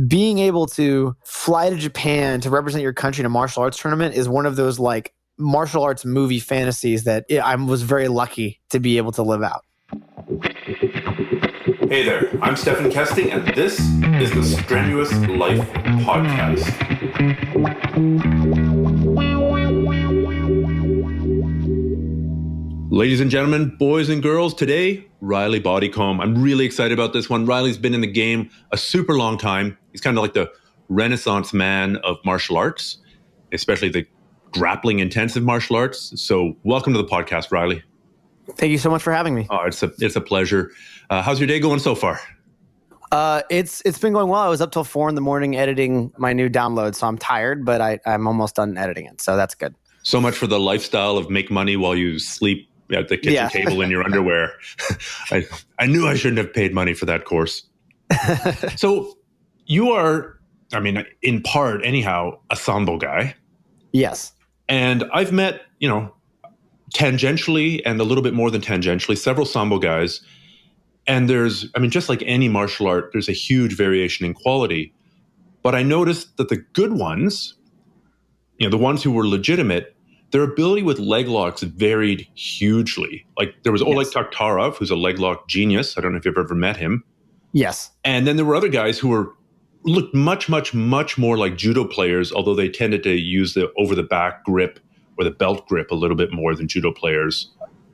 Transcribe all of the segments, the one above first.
being able to fly to Japan to represent your country in a martial arts tournament is one of those like martial arts movie fantasies that I was very lucky to be able to live out. Hey there, I'm Stefan Kesting, and this is the Strenuous Life Podcast. Ladies and gentlemen, boys and girls, today, Reilly Bodycomb. I'm really excited about this one. Reilly's been in the game a super long time. He's kind of like the Renaissance man of martial arts, especially the grappling intensive martial arts. So welcome to the podcast, Reilly. Thank you so much for having me. Oh, it's a pleasure. How's your day going so far? It's been going well. I was up till 4 a.m. editing my new download, so I'm tired, but I'm almost done editing it, so that's good. So much for the lifestyle of make money while you sleep at the kitchen table in your underwear. I knew I shouldn't have paid money for that course. So you are, I mean, in part anyhow, a Sambo guy. Yes. And I've met, tangentially and a little bit more than tangentially, several Sambo guys. And there's, just like any martial art, there's a huge variation in quality. But I noticed that the good ones, the ones who were legitimate, their ability with leglocks varied hugely. Like there was Oleg Taktarov, who's a leglock genius. I don't know if you've ever met him. Yes. And then there were other guys who looked much, much, much more like judo players, although they tended to use the over-the-back grip or the belt grip a little bit more than judo players.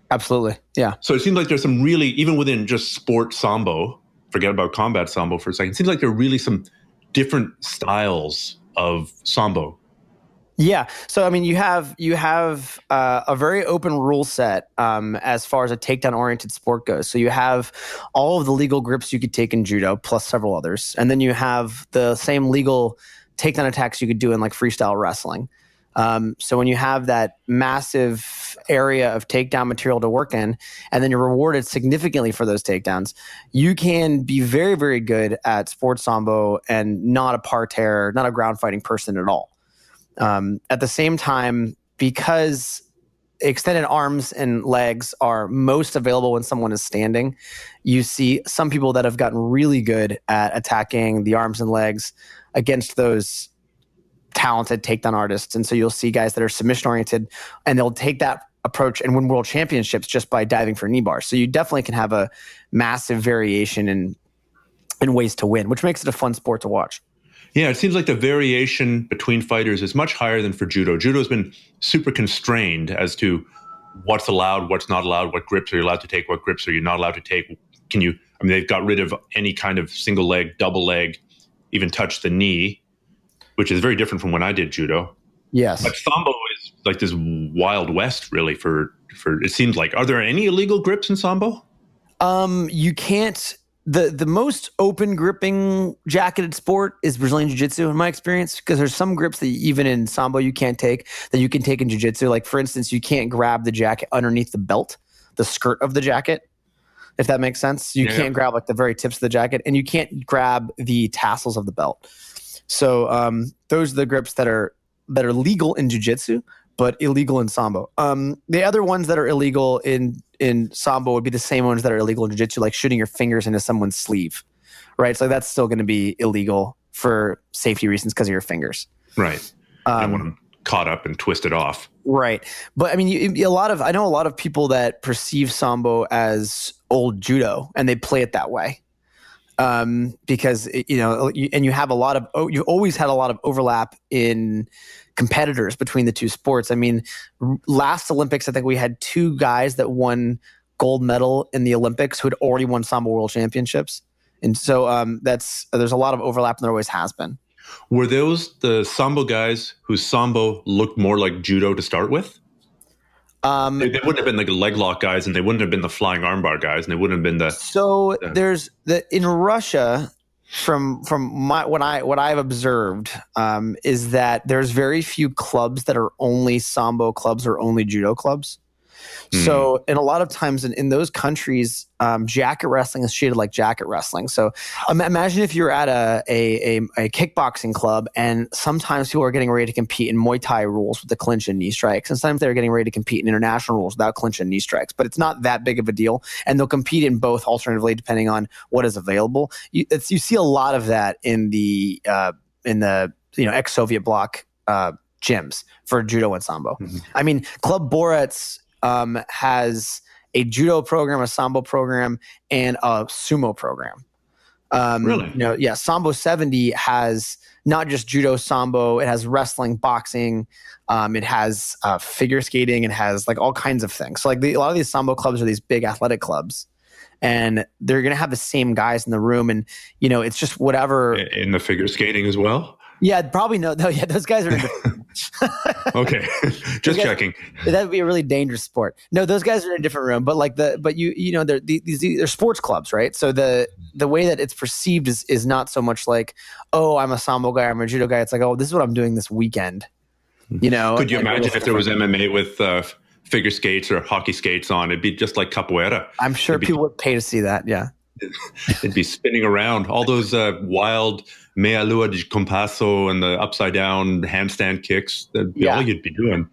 Absolutely, yeah. So it seems like there's some really, even within just sport Sambo, forget about combat Sambo for a second, it seems like there are really some different styles of Sambo. Yeah. So, you have a very open rule set as far as a takedown-oriented sport goes. So you have all of the legal grips you could take in judo, plus several others. And then you have the same legal takedown attacks you could do in like freestyle wrestling. So when you have that massive area of takedown material to work in, and then you're rewarded significantly for those takedowns, you can be very, very good at sports Sambo and not a parterre, not a ground fighting person at all. At the same time, because extended arms and legs are most available when someone is standing, you see some people that have gotten really good at attacking the arms and legs against those talented takedown artists. And so you'll see guys that are submission oriented and they'll take that approach and win world championships just by diving for knee bars. So you definitely can have a massive variation in ways to win, which makes it a fun sport to watch. Yeah, it seems like the variation between fighters is much higher than for judo. Judo's been super constrained as to what's allowed, what's not allowed, what grips are you allowed to take, what grips are you not allowed to take. They've got rid of any kind of single leg, double leg, even touch the knee, which is very different from when I did judo. Yes. But Sambo is like this wild west, really, for it seems like. Are there any illegal grips in Sambo? You can't. The most open gripping jacketed sport is Brazilian Jiu-Jitsu in my experience, because there's some grips that even in Sambo you can't take that you can take in Jiu-Jitsu. Like, for instance, you can't grab the jacket underneath the belt, the skirt of the jacket, if that makes sense. You can't grab like the very tips of the jacket, and you can't grab the tassels of the belt. So those are the grips that are legal in Jiu-Jitsu, but illegal in Sambo. The other ones that are illegal in Sambo would be the same ones that are illegal in Jiu-Jitsu, like shooting your fingers into someone's sleeve, right? So that's still going to be illegal for safety reasons because of your fingers. Right. You don't want them caught up and twisted off. Right. But I know a lot of people that perceive Sambo as old judo, and they play it that way. Because, you have you always had a lot of overlap in competitors between the two sports. Last Olympics, I think we had 2 guys that won gold medal in the Olympics who had already won Sambo World Championships. And so there's a lot of overlap, and there always has been. Were those the Sambo guys whose Sambo looked more like judo to start with? They wouldn't have been like the leglock guys, and they wouldn't have been the flying armbar guys, and they wouldn't have been the. So there's in Russia, from what I've observed, is that there's very few clubs that are only Sambo clubs or only judo clubs. Hmm. So, and a lot of times in those countries, jacket wrestling is treated like jacket wrestling. So, imagine if you're at a kickboxing club, and sometimes people are getting ready to compete in Muay Thai rules with the clinch and knee strikes, and sometimes they're getting ready to compete in international rules without clinch and knee strikes. But it's not that big of a deal, and they'll compete in both alternatively depending on what is available. You see a lot of that in the ex-Soviet bloc gyms for judo and sambo. Mm-hmm. I mean, Club Boretz has a judo program, a sambo program, and a sumo program. Really? Sambo 70 has not just judo, sambo. It has wrestling, boxing. It has figure skating. It has like all kinds of things. So like a lot of these sambo clubs are these big athletic clubs, and they're going to have the same guys in the room. And, it's just whatever. In the figure skating as well? Yeah, probably no. Yeah, those guys are. Okay, just checking. That would be a really dangerous sport. No, those guys are in a different room. But they're sports clubs, right? So the way that it's perceived is not so much like, oh, I'm a sambo guy, I'm a judo guy. It's like, oh, this is what I'm doing this weekend. Could you imagine if there was MMA with figure skates or hockey skates on? It'd be just like capoeira. I'm sure people would pay to see that. Yeah. It'd be spinning around. All those wild mea lua de compasso and the upside down handstand kicks. That'd be all you'd be doing.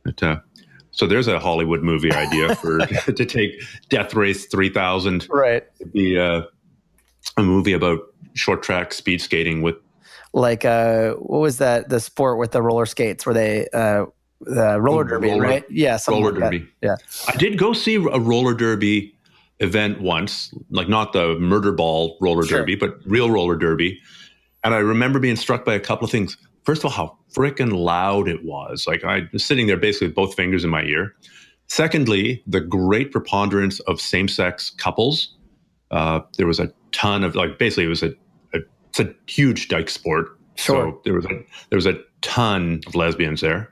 But, so there's a Hollywood movie idea for to take Death Race 3000. Right. It'd be a movie about short track speed skating with. Like, what was that? The sport with the roller skates where they, the roller derby, right? Yeah. Roller like derby. That. Yeah. I did go see a roller derby event once, like not the murder ball roller derby, but real roller derby. And I remember being struck by a couple of things. First of all, how freaking loud it was. Like I was sitting there basically with both fingers in my ear. Secondly, the great preponderance of same-sex couples. There was a ton of basically it was it's a huge dyke sport. Sure. So there was a ton of lesbians there.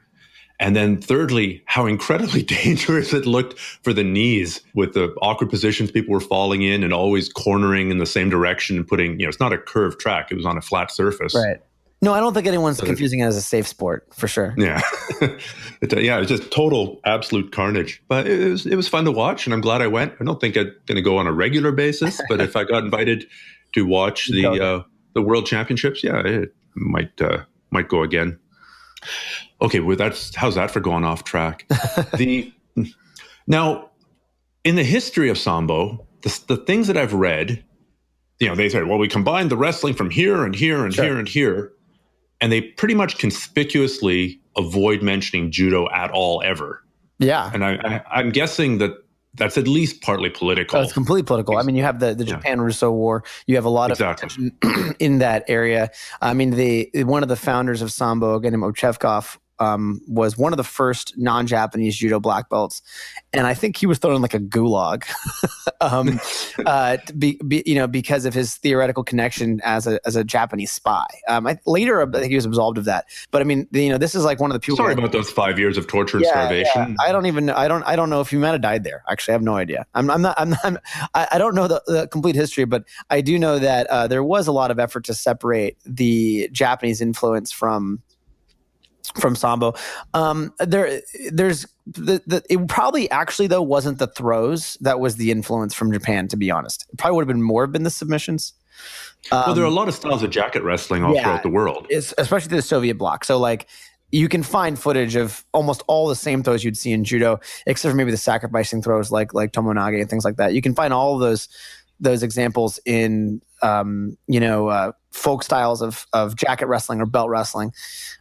And then thirdly, how incredibly dangerous it looked for the knees with the awkward positions people were falling in and always cornering in the same direction and putting, it's not a curved track. It was on a flat surface. Right. No, I don't think anyone's confusing it as a safe sport for sure. Yeah. It was just total, absolute carnage. But it was fun to watch, and I'm glad I went. I don't think I'm going to go on a regular basis, but if I got invited to watch the World Championships, it might go again. Okay, well, how's that for going off track? Now, in the history of Sambo, the things that I've read, they said, well, we combined the wrestling from here and here and here and here, and they pretty much conspicuously avoid mentioning judo at all ever. Yeah. And I'm guessing that's at least partly political. Oh, it's completely political. I mean, you have the Japan-Russo War. You have a lot of tension in that area. I mean, one of the founders of Sambo, again, Ochevkov, was one of the first non-Japanese judo black belts, and I think he was thrown in like a gulag, because of his theoretical connection as a Japanese spy. Later, I think he was absolved of that. But I mean, this is like one of the people. Sorry about those 5 years of torture and starvation. Yeah. I don't know if he might have died there. Actually, I have no idea. I don't know the complete history, but I do know that there was a lot of effort to separate the Japanese influence from Sambo. It probably actually though wasn't the throws that was the influence from Japan, to be honest. It probably would have been the submissions. Well, there are a lot of styles of jacket wrestling all throughout the world, especially the Soviet bloc. So like you can find footage of almost all the same throws you'd see in judo, except for maybe the sacrificing throws like tomonage and things like that. You can find all of those examples in folk styles of jacket wrestling or belt wrestling.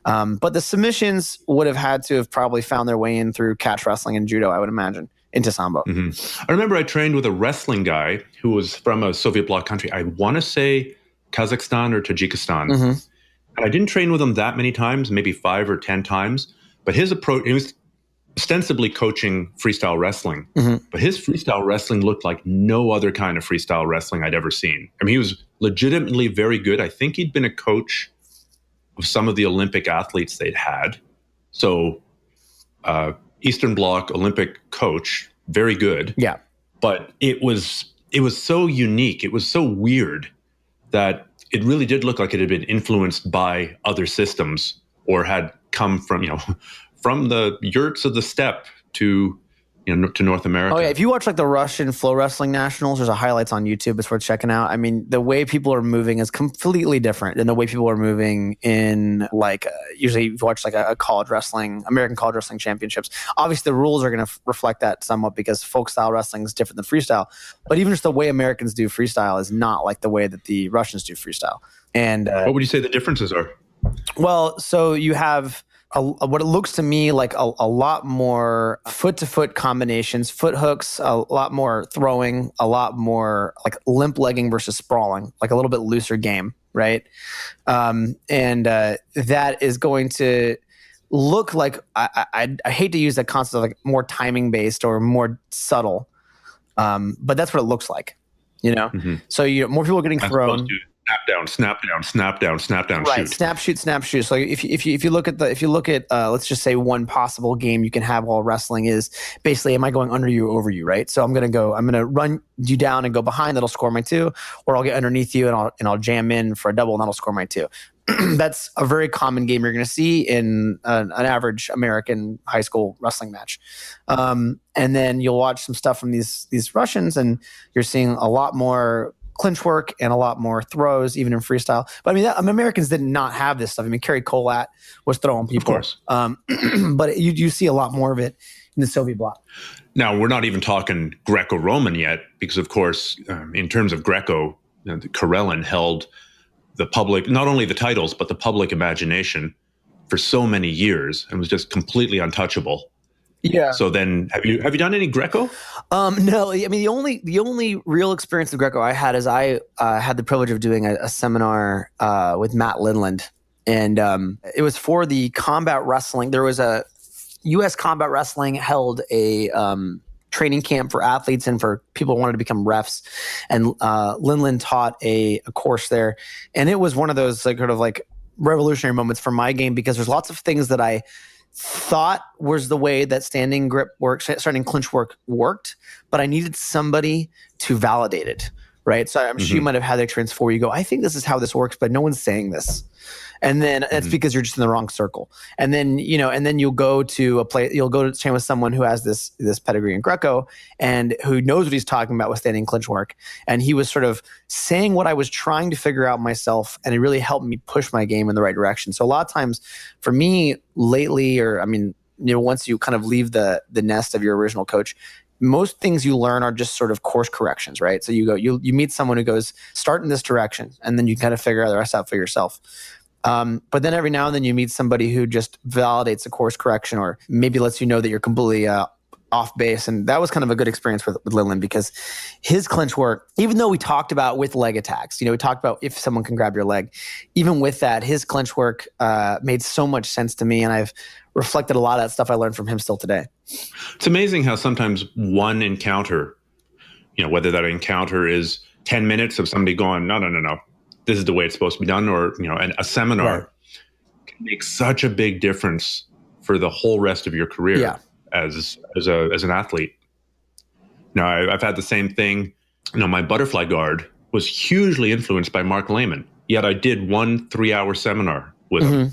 But the submissions would have had to have probably found their way in through catch wrestling and judo, I would imagine, into Sambo. Mm-hmm. I remember I trained with a wrestling guy who was from a Soviet bloc country. I want to say Kazakhstan or Tajikistan. Mm-hmm. And I didn't train with him that many times, maybe 5 or 10 times. But his approach, he was ostensibly coaching freestyle wrestling. Mm-hmm. But his freestyle wrestling looked like no other kind of freestyle wrestling I'd ever seen. I mean, he was legitimately very good. I think he'd been a coach of some of the Olympic athletes they'd had. So Eastern Bloc Olympic coach, very good. Yeah. But it was so unique. It was so weird that it really did look like it had been influenced by other systems or had come from, from the yurts of the steppe to to North America. Oh yeah, if you watch like the Russian Flow Wrestling Nationals, there's a highlights on YouTube. It's worth checking out. I mean, the way people are moving is completely different than the way people are moving in like usually you watch like a college wrestling, American college wrestling championships. Obviously, the rules are going to reflect that somewhat because folk style wrestling is different than freestyle. But even just the way Americans do freestyle is not like the way that the Russians do freestyle. And what would you say the differences are? Well, so you have what it looks to me like a lot more foot-to-foot combinations, foot hooks, a lot more throwing, a lot more like limp legging versus sprawling, like a little bit looser game, right? And that is going to look like, I hate to use that concept of like more timing-based or more subtle, but that's what it looks like, Mm-hmm. So more people are getting thrown. Snap down, right, shoot. Snap, shoot. So if you look at let's just say one possible game you can have while wrestling is basically, am I going under you or over you, right? So I'm gonna run you down and go behind, that'll score my 2, or I'll get underneath you and I'll jam in for a double and that'll score my 2. That's a very common game you're going to see in an average American high school wrestling match. And then you'll watch some stuff from these Russians and you're seeing a lot more clinch work and a lot more throws, even in freestyle. But I mean, Americans did not have this stuff. I mean, Kerry Colat was throwing people. Of course. But you see a lot more of it in the Soviet bloc. Now, we're not even talking Greco-Roman yet, because, of course, in terms of Greco, Karelin held the public, not only the titles, but the public imagination for so many years and was just completely untouchable. Yeah. So then, have you done any Greco? No, I mean the only real experience of Greco I had is I had the privilege of doing a seminar with Matt Lindland, and it was for the combat wrestling. There was a U.S. Combat Wrestling held a training camp for athletes and for people who wanted to become refs, and Lindland taught a course there, and it was one of those like, sort of like revolutionary moments for my game because there's lots of things that I thought was the way that standing grip works, starting clinch work worked, but I needed somebody to validate it, right? So I'm sure you might have had the experience before you go, I think this is how this works, but no one's saying this. And then it's because you're just in the wrong circle. And then, you'll go to a place, you'll go to train with someone who has this pedigree in Greco and who knows what he's talking about with standing clinch work. And he was sort of saying what I was trying to figure out myself, and it really helped me push my game in the right direction. So a lot of times for me lately, once you kind of leave the nest of your original coach, most things you learn are just sort of course corrections, right? So you meet someone who goes, start in this direction, and then you kind of figure the rest out for yourself. But then every now and then you meet somebody who just validates a course correction or maybe lets you know that you're completely off base. And that was kind of a good experience with Lindland because his clinch work, even though we talked about with leg attacks, we talked about if someone can grab your leg, even with that, his clinch work made so much sense to me. And I've reflected a lot of that stuff I learned from him still today. It's amazing how sometimes one encounter, whether that encounter is 10 minutes of somebody going, no, this is the way it's supposed to be done, or a seminar can make such a big difference for the whole rest of your career as an athlete. Now, I've had the same thing. My butterfly guard was hugely influenced by Mark Lehman. Yet I did 1 3-hour seminar with him,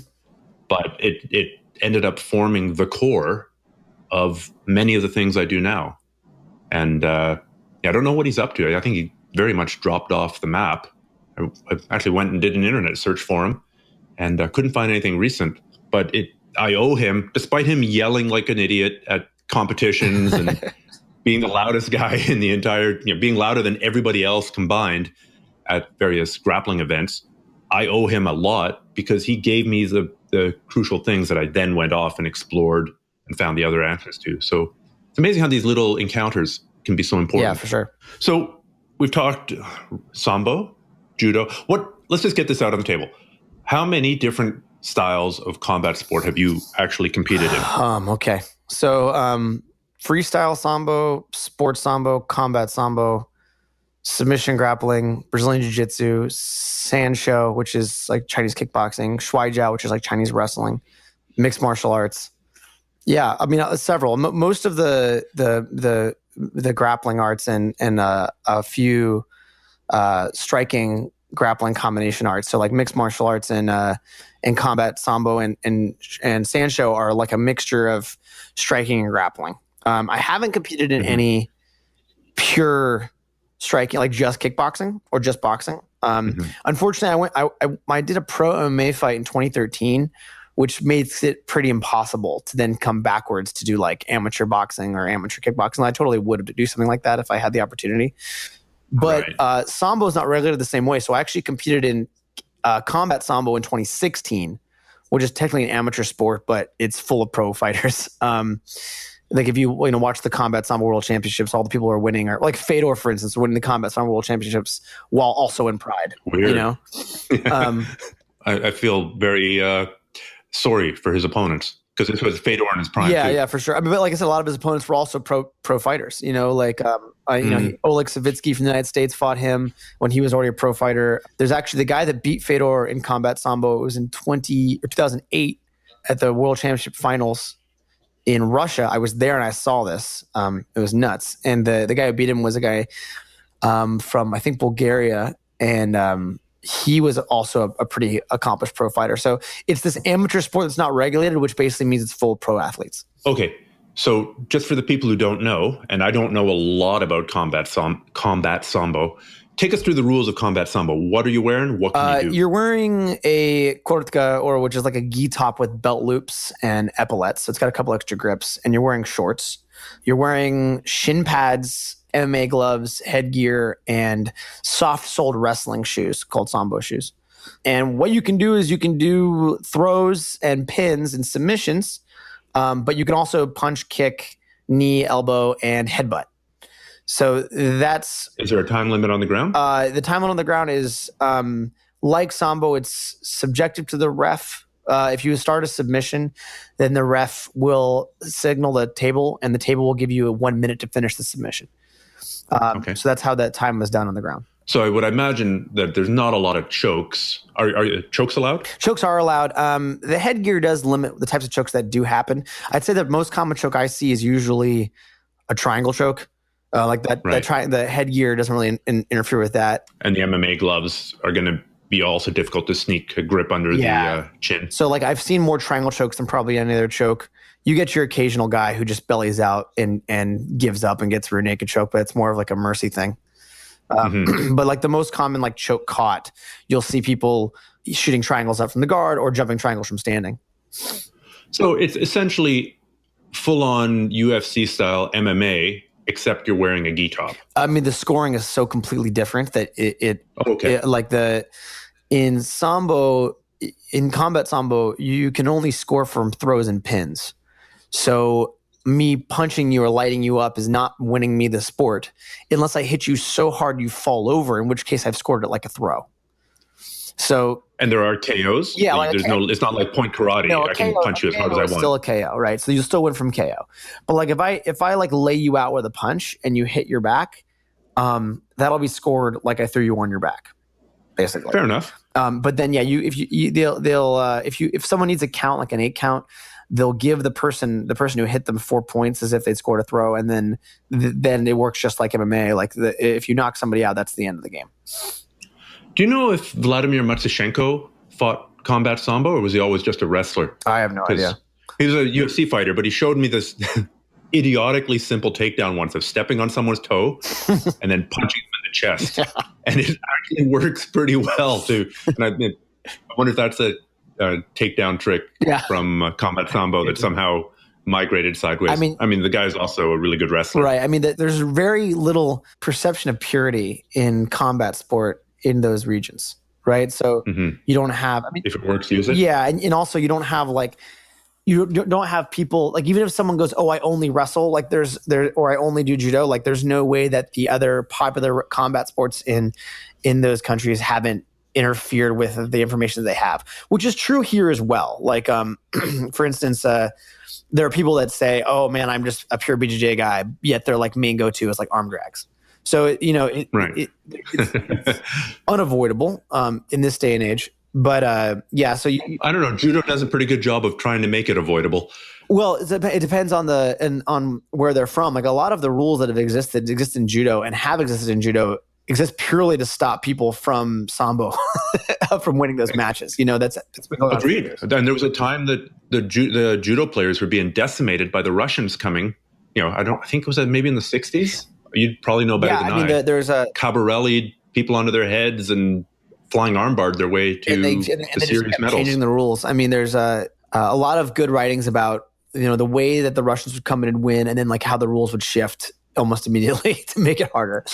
but it ended up forming the core of many of the things I do now. And I don't know what he's up to. I think he very much dropped off the map. I actually went and did an internet search for him and couldn't find anything recent. But I owe him, despite him yelling like an idiot at competitions and being the loudest guy in the entire, being louder than everybody else combined at various grappling events, I owe him a lot because he gave me the crucial things that I then went off and explored and found the other answers to. So it's amazing how these little encounters can be so important. Yeah, for sure. So we've talked Sambo, Judo. Let's just get this out on the table. How many different styles of combat sport have you actually competed in? Okay. So freestyle Sambo, sports Sambo, combat Sambo, submission grappling, Brazilian Jiu-Jitsu, Sanshou, which is like Chinese kickboxing, Shuaijiao, which is like Chinese wrestling, mixed martial arts. Yeah, I mean several. Most of the grappling arts and a few striking grappling combination arts. So like mixed martial arts and combat Sambo and Sanshou are like a mixture of striking and grappling. I haven't competed in any pure striking, like just kickboxing or just boxing. Unfortunately, I did a pro MMA fight in 2013, which makes it pretty impossible to then come backwards to do like amateur boxing or amateur kickboxing. I totally would do something like that if I had the opportunity. But Sambo is not regulated the same way. So I actually competed in combat Sambo in 2016, which is technically an amateur sport, but it's full of pro fighters. Like if you watch the Combat Sambo World Championships, all the people who are winning are like Fedor, for instance, winning the Combat Sambo World Championships while also in Pride. Weird. You know, I feel very sorry for his opponents because this was Fedor in his prime. Yeah, for sure. I mean, but like I said, a lot of his opponents were also pro fighters. You know, like Oleg Savitsky from the United States fought him when he was already a pro fighter. There's actually the guy that beat Fedor in Combat Sambo. It was in 2008 at the World Championship Finals in Russia. I was there and I saw this. It was nuts. And the guy who beat him was a guy from I think Bulgaria, and he was also a pretty accomplished pro fighter. So it's this amateur sport that's not regulated, which basically means it's full of pro athletes. Okay. So just for the people who don't know, and I don't know a lot about combat Sambo, take us through the rules of combat Sambo. What are you wearing? What can you do? You're wearing a kurtka, or which is like a gi top with belt loops and epaulets. So it's got a couple extra grips, and you're wearing shorts. You're wearing shin pads, MMA gloves, headgear, and soft-soled wrestling shoes called Sambo shoes. And what you can do is you can do throws and pins and submissions, but you can also punch, kick, knee, elbow, and headbutt. So that's... Is there a time limit on the ground? The time limit on the ground is, like Sambo, it's subjective to the ref. If you start a submission, then the ref will signal the table, and the table will give you 1 minute to finish the submission. Okay. So that's how that time was done on the ground. So I would imagine that there's not a lot of chokes. Are chokes allowed? Chokes are allowed. The headgear does limit the types of chokes that do happen. I'd say the most common choke I see is usually a triangle choke. Like that, right. The headgear doesn't really interfere with that. And the MMA gloves are going to be also difficult to sneak a grip under the chin. So like I've seen more triangle chokes than probably any other choke. You get your occasional guy who just bellies out and gives up and gets rear naked choke, but it's more of like a mercy thing. But like the most common like choke caught, you'll see people shooting triangles up from the guard or jumping triangles from standing. So it's essentially full-on UFC style MMA, except you're wearing a gi top. I mean, the scoring is so completely different that it like in Sambo, in combat Sambo, you can only score from throws and pins. So me punching you or lighting you up is not winning me the sport unless I hit you so hard you fall over, in which case I've scored it like a throw. So, and there are KOs. Yeah, like it's not like point karate. No, I can punch you as hard as I want. Still a KO, right? So you'll still win from KO. But like if I like lay you out with a punch and you hit your back, that'll be scored like I threw you on your back, basically. Fair enough. But then if someone needs a count, like an 8 count, they'll give the person who hit them 4 points as if they'd scored a throw, and then it works just like MMA. Like if you knock somebody out, that's the end of the game. Do you know if Vladimir Matsyshenko fought combat Sambo, or was he always just a wrestler? I have no idea. He was a UFC fighter, but he showed me this idiotically simple takedown once of stepping on someone's toe and then punching them in the chest. Yeah. And it actually works pretty well, too. And I wonder if that's a takedown trick from combat Sambo that somehow migrated sideways. I mean, the guy's also a really good wrestler. Right. I mean, there's very little perception of purity in combat sport in those regions, right? So you don't have... if it works, use it. Yeah, and also you don't have you don't have people, like even if someone goes, oh, I only wrestle, like or I only do judo, like there's no way that the other popular combat sports in those countries haven't interfered with the information that they have, which is true here as well. Like, for instance, there are people that say, oh man, I'm just a pure BJJ guy, yet their like main go-to is like arm drags. So, it's unavoidable in this day and age. But so I don't know. Judo does a pretty good job of trying to make it avoidable. Well, it depends on on where they're from. Like a lot of the rules that exist in judo and have existed in judo exist purely to stop people from Sambo from winning those matches. That's been going on. Agreed. And there was a time that the judo players were being decimated by the Russians coming I think it was maybe in the 60s. You'd probably know better than I. There's a Cabarelli people onto their heads and flying armbarred their way to the series medals. Changing the rules. I mean, there's a lot of good writings about the way that the Russians would come in and win, and then like how the rules would shift almost immediately to make it harder.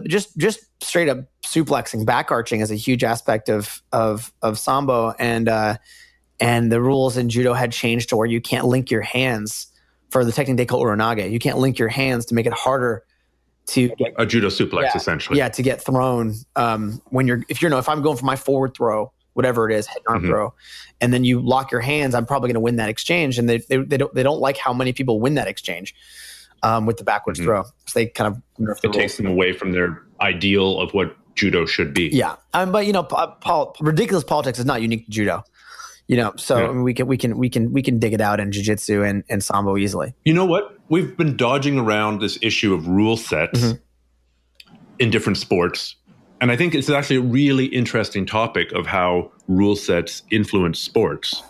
Just straight up suplexing, back arching is a huge aspect of Sambo, and the rules in judo had changed to where you can't link your hands for the technique they call uranage. You can't link your hands to make it harder to get a judo suplex, essentially. Yeah, to get thrown if I'm going for my forward throw, whatever it is, head arm throw, and then you lock your hands, I'm probably going to win that exchange, and they don't like how many people win that exchange with the backwards throw. So they kind of nerf the rules. Takes them away from their ideal of what judo should be. Yeah, but ridiculous politics is not unique to judo. I mean, we can dig it out in jiu-jitsu and Sambo easily. You know what? We've been dodging around this issue of rule sets in different sports. And I think it's actually a really interesting topic of how rule sets influence sports.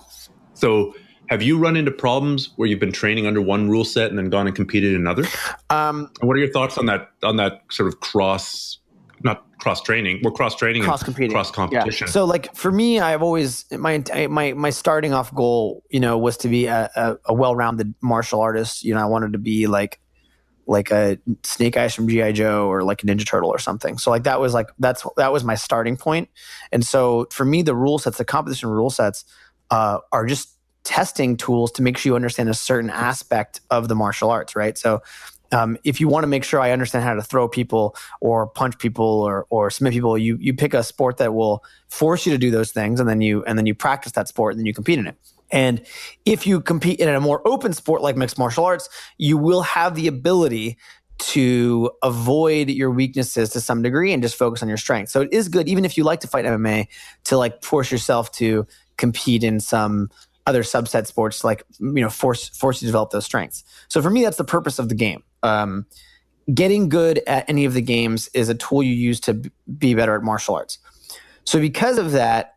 So have you run into problems where you've been training under one rule set and then gone and competed in another? And what are your thoughts on that sort of cross training and cross competition? Yeah. So like for me, I've always my starting off goal, was to be a well-rounded martial artist. I wanted to be like a Snake Eyes from G.I. Joe or like a Ninja Turtle or something. So like that was my starting point. And so for me, the rule sets, the competition rule sets, are just testing tools to make sure you understand a certain aspect of the martial arts, right? So if you want to make sure I understand how to throw people or punch people or submit people, you pick a sport that will force you to do those things, and then you practice that sport, and then you compete in it. And if you compete in a more open sport like mixed martial arts, you will have the ability to avoid your weaknesses to some degree and just focus on your strengths. So it is good, even if you like to fight MMA, to like force yourself to compete in some other subset sports, like force you to develop those strengths. So for me, that's the purpose of the game. Getting good at any of the games is a tool you use to be better at martial arts. So because of that,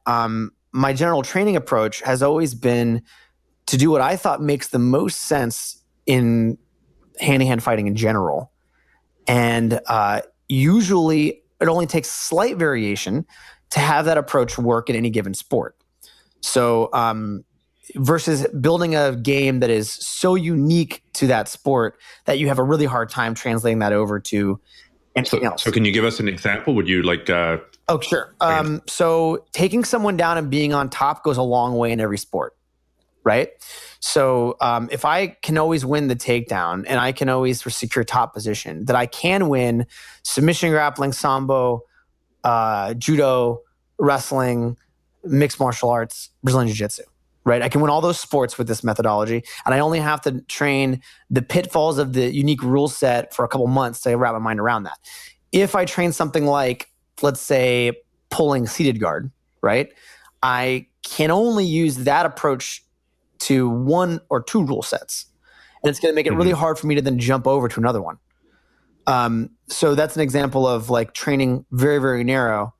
my general training approach has always been to do what I thought makes the most sense in hand-to-hand fighting in general. And usually it only takes slight variation to have that approach work in any given sport. So versus building a game that is so unique to that sport that you have a really hard time translating that over to anything else. So can you give us an example? Would you like... Oh, sure. So taking someone down and being on top goes a long way in every sport, right? So if I can always win the takedown and I can always secure top position, that I can win submission grappling, Sambo, judo, wrestling, mixed martial arts, Brazilian Jiu-Jitsu, right? I can win all those sports with this methodology, and I only have to train the pitfalls of the unique rule set for a couple months to wrap my mind around that. If I train something like, let's say, pulling seated guard, right? I can only use that approach to one or two rule sets. And it's going to make it really hard for me to then jump over to another one. So that's an example of like training very, very narrow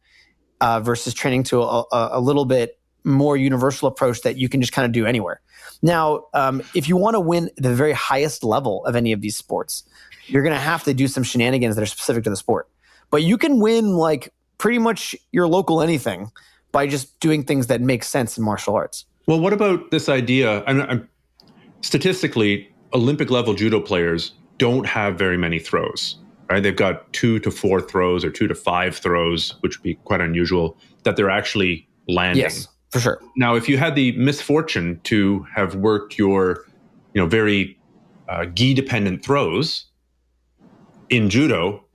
versus training to a little bit more universal approach that you can just kind of do anywhere. Now, if you want to win the very highest level of any of these sports, you're going to have to do some shenanigans that are specific to the sport. But you can win like pretty much your local anything by just doing things that make sense in martial arts. Well, what about this idea? Statistically, Olympic level judo players don't have very many throws, right? They've got 2 to 4 throws or 2 to 5 throws, which would be quite unusual, that they're actually landing. Yes, for sure. Now, if you had the misfortune to have worked your, very gi-dependent throws in judo,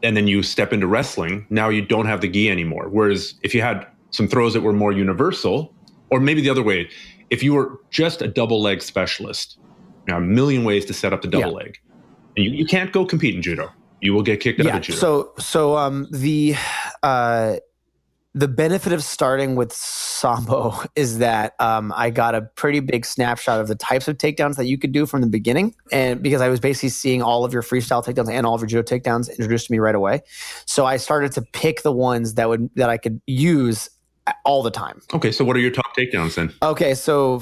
and then you step into wrestling, now you don't have the gi anymore. Whereas if you had some throws that were more universal, or maybe the other way, if you were just a double leg specialist, a million ways to set up the double leg, and you can't go compete in judo. You will get kicked out of judo. So the benefit of starting with Sambo is that I got a pretty big snapshot of the types of takedowns that you could do from the beginning. And because I was basically seeing all of your freestyle takedowns and all of your judo takedowns introduced to me right away. So I started to pick the ones that I could use all the time. Okay, so what are your top takedowns then? Okay, so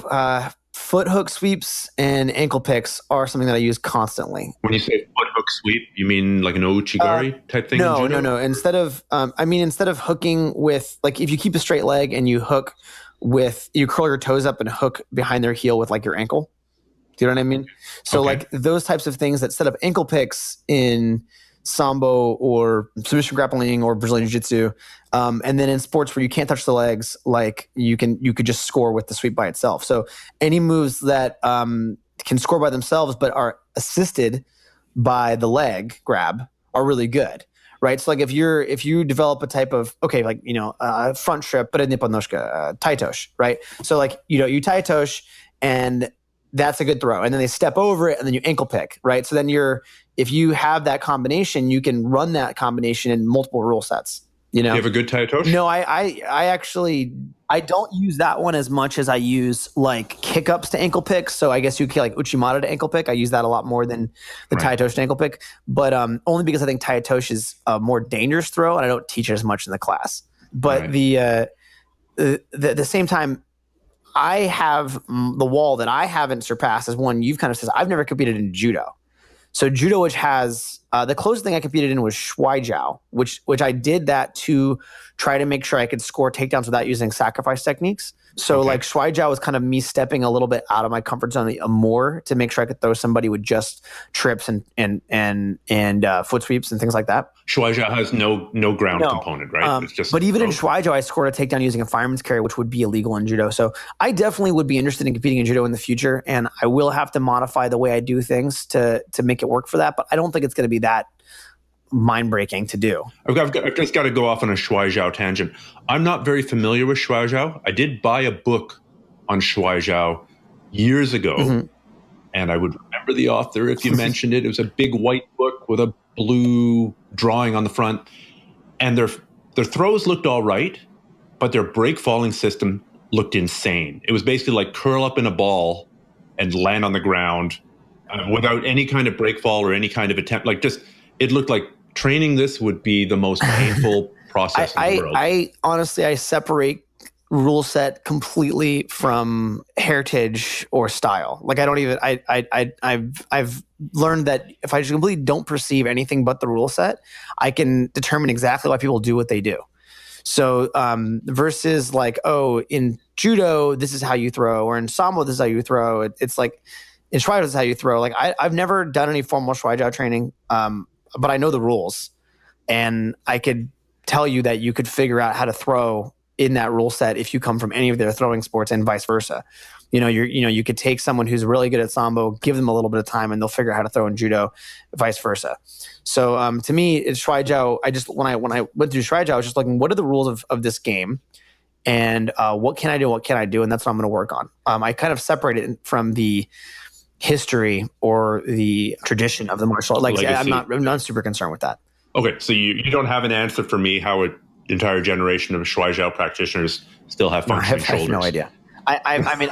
foot hook sweeps and ankle picks are something that I use constantly. When you say foot hook sweep, you mean like an Ouchigari type thing in judo? No. Instead of hooking with, like, if you keep a straight leg and you hook with, you curl your toes up and hook behind their heel with like your ankle. Do you know what I mean? So like those types of things that set up ankle picks in Sambo or submission grappling or Brazilian Jiu-Jitsu. And then in sports where you can't touch the legs, like you could just score with the sweep by itself. So any moves that can score by themselves but are assisted by the leg grab are really good. Right. So like if you develop a type of, front strip, but in Nipponoshka, taitosh, right? So like, you taitosh and that's a good throw. And then they step over it and then you ankle pick, right? So then if you have that combination, you can run that combination in multiple rule sets. You know, you have a good taitosh? No, I actually don't use that one as much as I use like kick ups to ankle picks. So I guess you could like Uchimata to ankle pick. I use that a lot more than the taitosh to ankle pick, but only because I think taitosh is a more dangerous throw and I don't teach it as much in the class. But the same time, I have the wall that I haven't surpassed is one you've kind of said. I've never competed in judo. So judo, which has the closest thing I competed in was shuai which I did that to try to make sure I could score takedowns without using sacrifice techniques. So like shuai was kind of me stepping a little bit out of my comfort zone more to make sure I could throw somebody with just trips and foot sweeps and things like that. Shuai has no ground component, right? It's just but even in shuai I scored a takedown using a fireman's carry, which would be illegal in judo. So I definitely would be interested in competing in judo in the future, and I will have to modify the way I do things to make it work for that. But I don't think it's going to be that mind-breaking to do. I've just got to go off on a shuai jiao tangent. I'm not very familiar with shuai jiao. I did buy a book on shuai jiao years ago, and I would remember the author if you mentioned it. It was a big white book with a blue drawing on the front, and their throws looked all right, but their break falling system looked insane. It was basically like curl up in a ball and land on the ground without any kind of break fall or any kind of attempt. Like just, it looked like training this would be the most painful process in the world. I honestly, I separate rule set completely from heritage or style. Like I don't even, I've learned that if I just completely don't perceive anything but the rule set, I can determine exactly why people do what they do. So versus like, oh, in judo, this is how you throw, or in Sambo, this is how you throw. It's like, in shuai, this is how you throw. Like I've never done any formal shuai jiao training, but I know the rules, and I could tell you that you could figure out how to throw in that rule set if you come from any of their throwing sports, and vice versa. You could take someone who's really good at Sambo, give them a little bit of time, and they'll figure out how to throw in judo, vice versa. So to me, it's shuai jiao. I just when I went through shuai jiao, I was just looking, what are the rules of this game, and what can I do? What can I do? And that's what I'm going to work on. I kind of separated it from the history or the tradition of the martial art. Like I'm not super concerned with that. Okay, so you don't have an answer for me how an entire generation of shuai jiao practitioners still have functioning shoulders. I have no idea. I mean,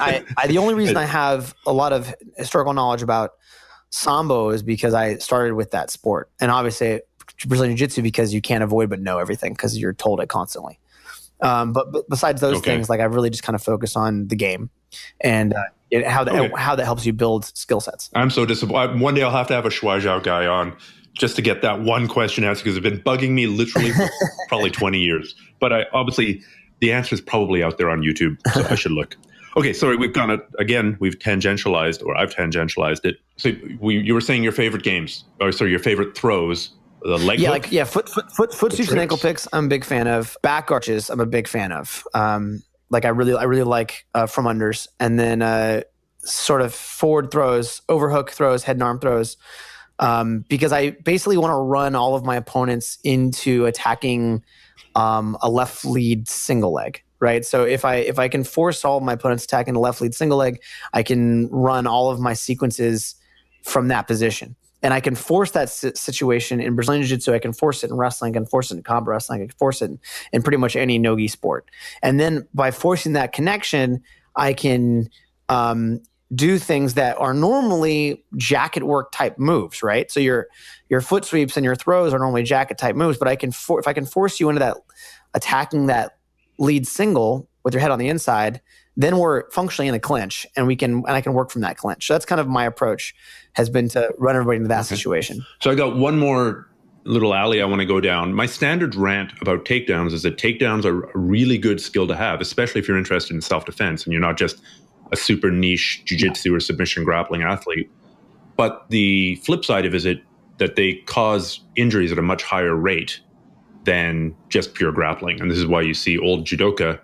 the only reason I have a lot of historical knowledge about Sambo is because I started with that sport, and obviously Brazilian Jiu-Jitsu because you can't avoid but know everything because you're told it constantly. But besides those things, like I really just kind of focus on the game and how that helps you build skill sets. I'm so disappointed. One day I'll have to have a shuai jiao guy on just to get that one question answered because it's been bugging me literally for probably 20 years. But obviously the answer is probably out there on YouTube, so I should look. Okay, sorry, we've gone again. We've tangentialized, or I've tangentialized it. So you were saying your favorite games, or sorry, your favorite throws. The leg hook? Foot sweeps and ankle picks. I'm a big fan of back arches. I'm a big fan of. Like I really like from unders, and then sort of forward throws, overhook throws, head and arm throws, because I basically want to run all of my opponents into attacking a left lead single leg. Right. So if I can force all of my opponents attacking the left lead single leg, I can run all of my sequences from that position. And I can force that situation in Brazilian Jiu-Jitsu. I can force it in wrestling. I can force it in combat wrestling. I can force it in pretty much any no-gi sport. And then by forcing that connection, I can do things that are normally jacket work type moves, right? So your foot sweeps and your throws are normally jacket type moves, but if I can force you into that attacking that lead single with your head on the inside, then we're functionally in a clinch, and I can work from that clinch. So that's kind of my approach, has been to run everybody into that situation. So I got one more little alley I want to go down. My standard rant about takedowns is that takedowns are a really good skill to have, especially if you're interested in self-defense and you're not just a super niche jiu-jitsu or submission grappling athlete. But the flip side of it is that they cause injuries at a much higher rate than just pure grappling. And this is why you see old judoka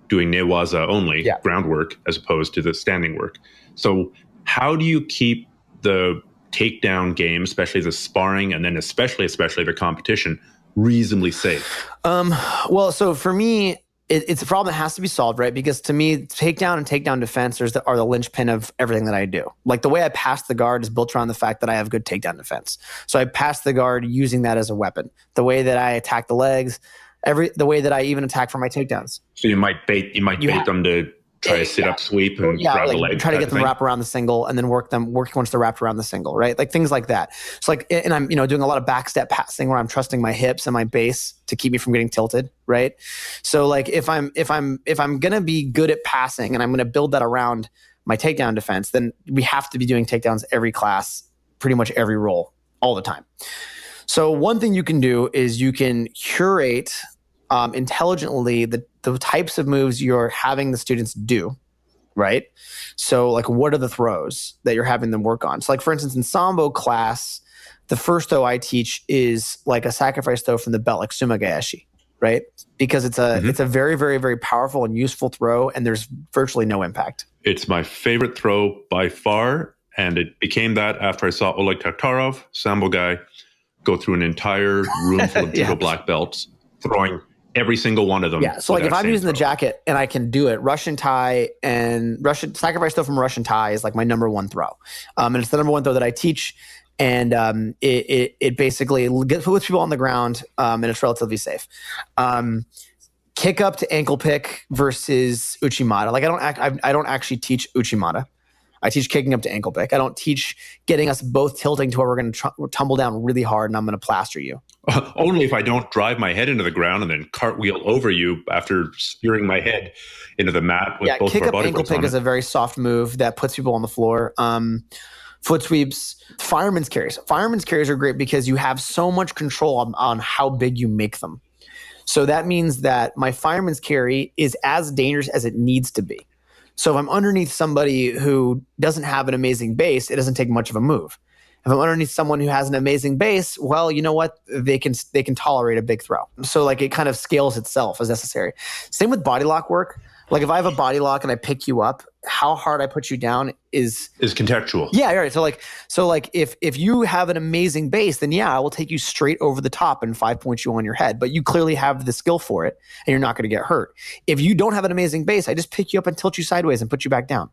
doing newaza only, groundwork, as opposed to the standing work. So how do you keep the takedown game, especially the sparring, and then especially the competition, reasonably safe? Well, so for me, it's a problem that has to be solved, right? Because to me, takedown and takedown defense are the linchpin of everything that I do. Like the way I pass the guard is built around the fact that I have good takedown defense. So I pass the guard using that as a weapon. The way that I attack the legs, the way that I even attack for my takedowns. So you might bait them to try a sit-up sweep and grab the leg. Try to get them wrap around the single and then work once they're wrapped around the single, right? Like things like that. So like, and I'm doing a lot of backstep passing where I'm trusting my hips and my base to keep me from getting tilted, right? So like if I'm gonna be good at passing and I'm gonna build that around my takedown defense, then we have to be doing takedowns every class, pretty much every roll, all the time. So one thing you can do is you can curate intelligently the types of moves you're having the students do, right? So like what are the throws that you're having them work on? So like for instance, in Sambo class, the first throw I teach is like a sacrifice throw from the belt, like sumagaeshi, right? Because it's a very, very, very powerful and useful throw, and there's virtually no impact. It's my favorite throw by far, and it became that after I saw Oleg Taktarov, Sambo guy, go through an entire room full of judo black belts, throwing every single one of them. Yeah. So like if I'm using the jacket and I can do it, Russian tie and sacrifice throw from Russian tie is like my number one throw. And it's the number one throw that I teach. And it basically puts people on the ground and it's relatively safe. Kick up to ankle pick versus Uchimata. Like I don't actually teach Uchimata. I teach kicking up to ankle pick. I don't teach getting us both tilting to where we're going to tumble down really hard and I'm going to plaster you. Only if I don't drive my head into the ground and then cartwheel over you after spearing my head into the mat with both of our body weights on it. Kick up ankle pick is a very soft move that puts people on the floor. Foot sweeps, fireman's carries. Fireman's carries are great because you have so much control on how big you make them. So that means that my fireman's carry is as dangerous as it needs to be. So if I'm underneath somebody who doesn't have an amazing base, it doesn't take much of a move. If I'm underneath someone who has an amazing base, well, you know what? They can tolerate a big throw. So like it kind of scales itself as necessary. Same with body lock work. Like if I have a body lock and I pick you up, how hard I put you down is contextual. Yeah, right. So like if you have an amazing base, then yeah, I will take you straight over the top and 5-point you on your head. But you clearly have the skill for it, and you're not going to get hurt. If you don't have an amazing base, I just pick you up and tilt you sideways and put you back down.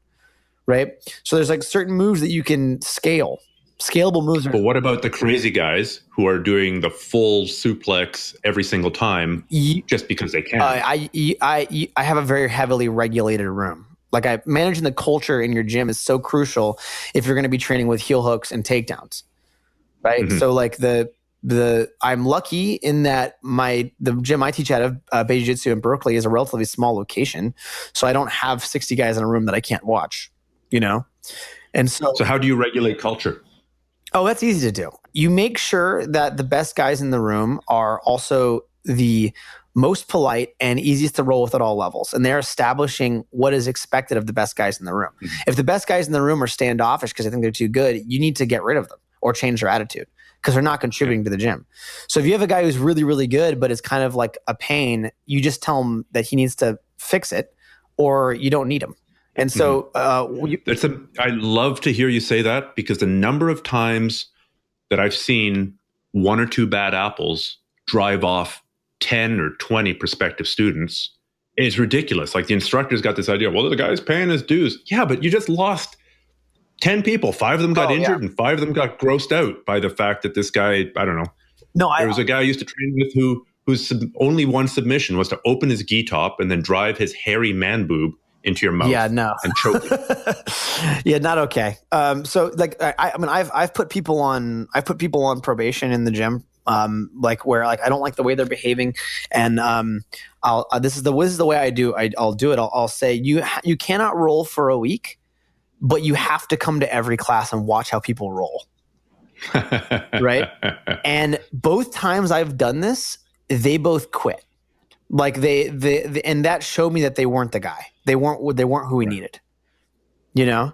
Right. So there's like certain moves that you can scale. Scalable moves. But what about the crazy guys who are doing the full suplex every single time just because they can? I have a very heavily regulated room. Like managing the culture in your gym is so crucial if you're going to be training with heel hooks and takedowns, right? Mm-hmm. So like I'm lucky in that the gym I teach out of, Beijing Jitsu in Berkeley, is a relatively small location, so I don't have 60 guys in a room that I can't watch, And so how do you regulate culture? Oh, that's easy to do. You make sure that the best guys in the room are also the most polite and easiest to roll with at all levels. And they're establishing what is expected of the best guys in the room. Mm-hmm. If the best guys in the room are standoffish because they think they're too good, you need to get rid of them or change their attitude because they're not contributing to the gym. So if you have a guy who's really, really good, but is kind of like a pain, you just tell him that he needs to fix it or you don't need him. And so I love to hear you say that because the number of times that I've seen one or two bad apples drive off 10 or 20 prospective students is ridiculous. Like the instructor's got this idea, well, the guy's paying his dues. Yeah, but you just lost 10 people. 5 of them got injured and 5 of them got grossed out by the fact that this guy, I don't know. There was a guy I used to train with whose only one submission was to open his gi top and then drive his hairy man boob into your mouth. Yeah, no. And choke you. Yeah, not okay. So like, I've put people on probation in the gym like where like I don't like the way they're behaving, and this is the way I'll do it. I'll say you cannot roll for a week, but you have to come to every class and watch how people roll. Right. And both times I've done this, they both quit. Like they and that showed me that they weren't the guy. They weren't who we needed, you know?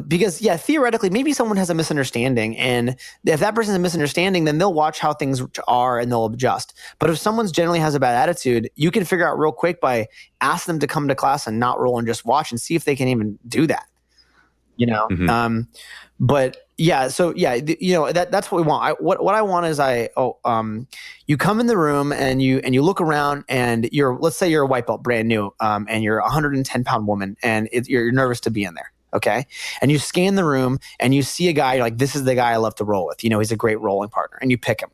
Because theoretically, maybe someone has a misunderstanding, and if that person has a misunderstanding, then they'll watch how things are and they'll adjust. But if someone generally has a bad attitude, you can figure out real quick by asking them to come to class and not roll and just watch and see if they can even do that, you know? Mm-hmm. But yeah, so yeah, that's what we want. What I want is you come in the room and you look around and let's say you're a white belt, brand new, and you're a 110-pound woman and you're nervous to be in there. Okay. And you scan the room and you see a guy, you're like, this is the guy I love to roll with. He's a great rolling partner, and you pick him.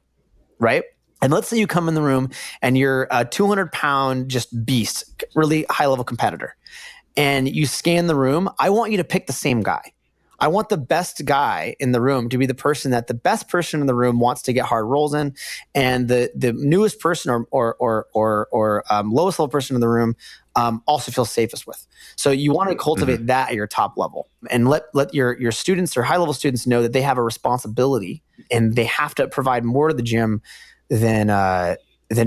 Right. And let's say you come in the room and you're a 200-pound just beast, really high level competitor, and you scan the room. I want you to pick the same guy. I want the best guy in the room to be the person that the best person in the room wants to get hard rolls in, and the newest person or lowest level person in the room also feels safest with. So you want to cultivate that at your top level, and let your students or high level students know that they have a responsibility and they have to provide more to the gym than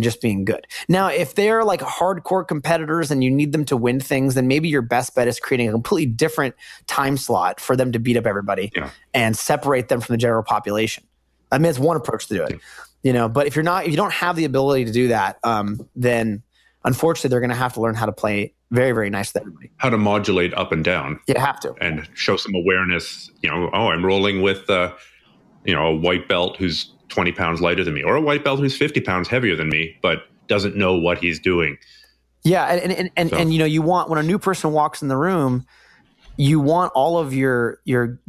just being good. Now, if they're like hardcore competitors and you need them to win things, then maybe your best bet is creating a completely different time slot for them to beat up everybody and separate them from the general population. I mean, it's one approach to do it, but if you don't have the ability to do that, then unfortunately they're going to have to learn how to play very, very nice with everybody. How to modulate up and down. You have to. And show some awareness, I'm rolling with, a white belt who's 20 pounds lighter than me, or a white belt who's 50 pounds heavier than me, but doesn't know what he's doing. Yeah. And you want, when a new person walks in the room, you want all of your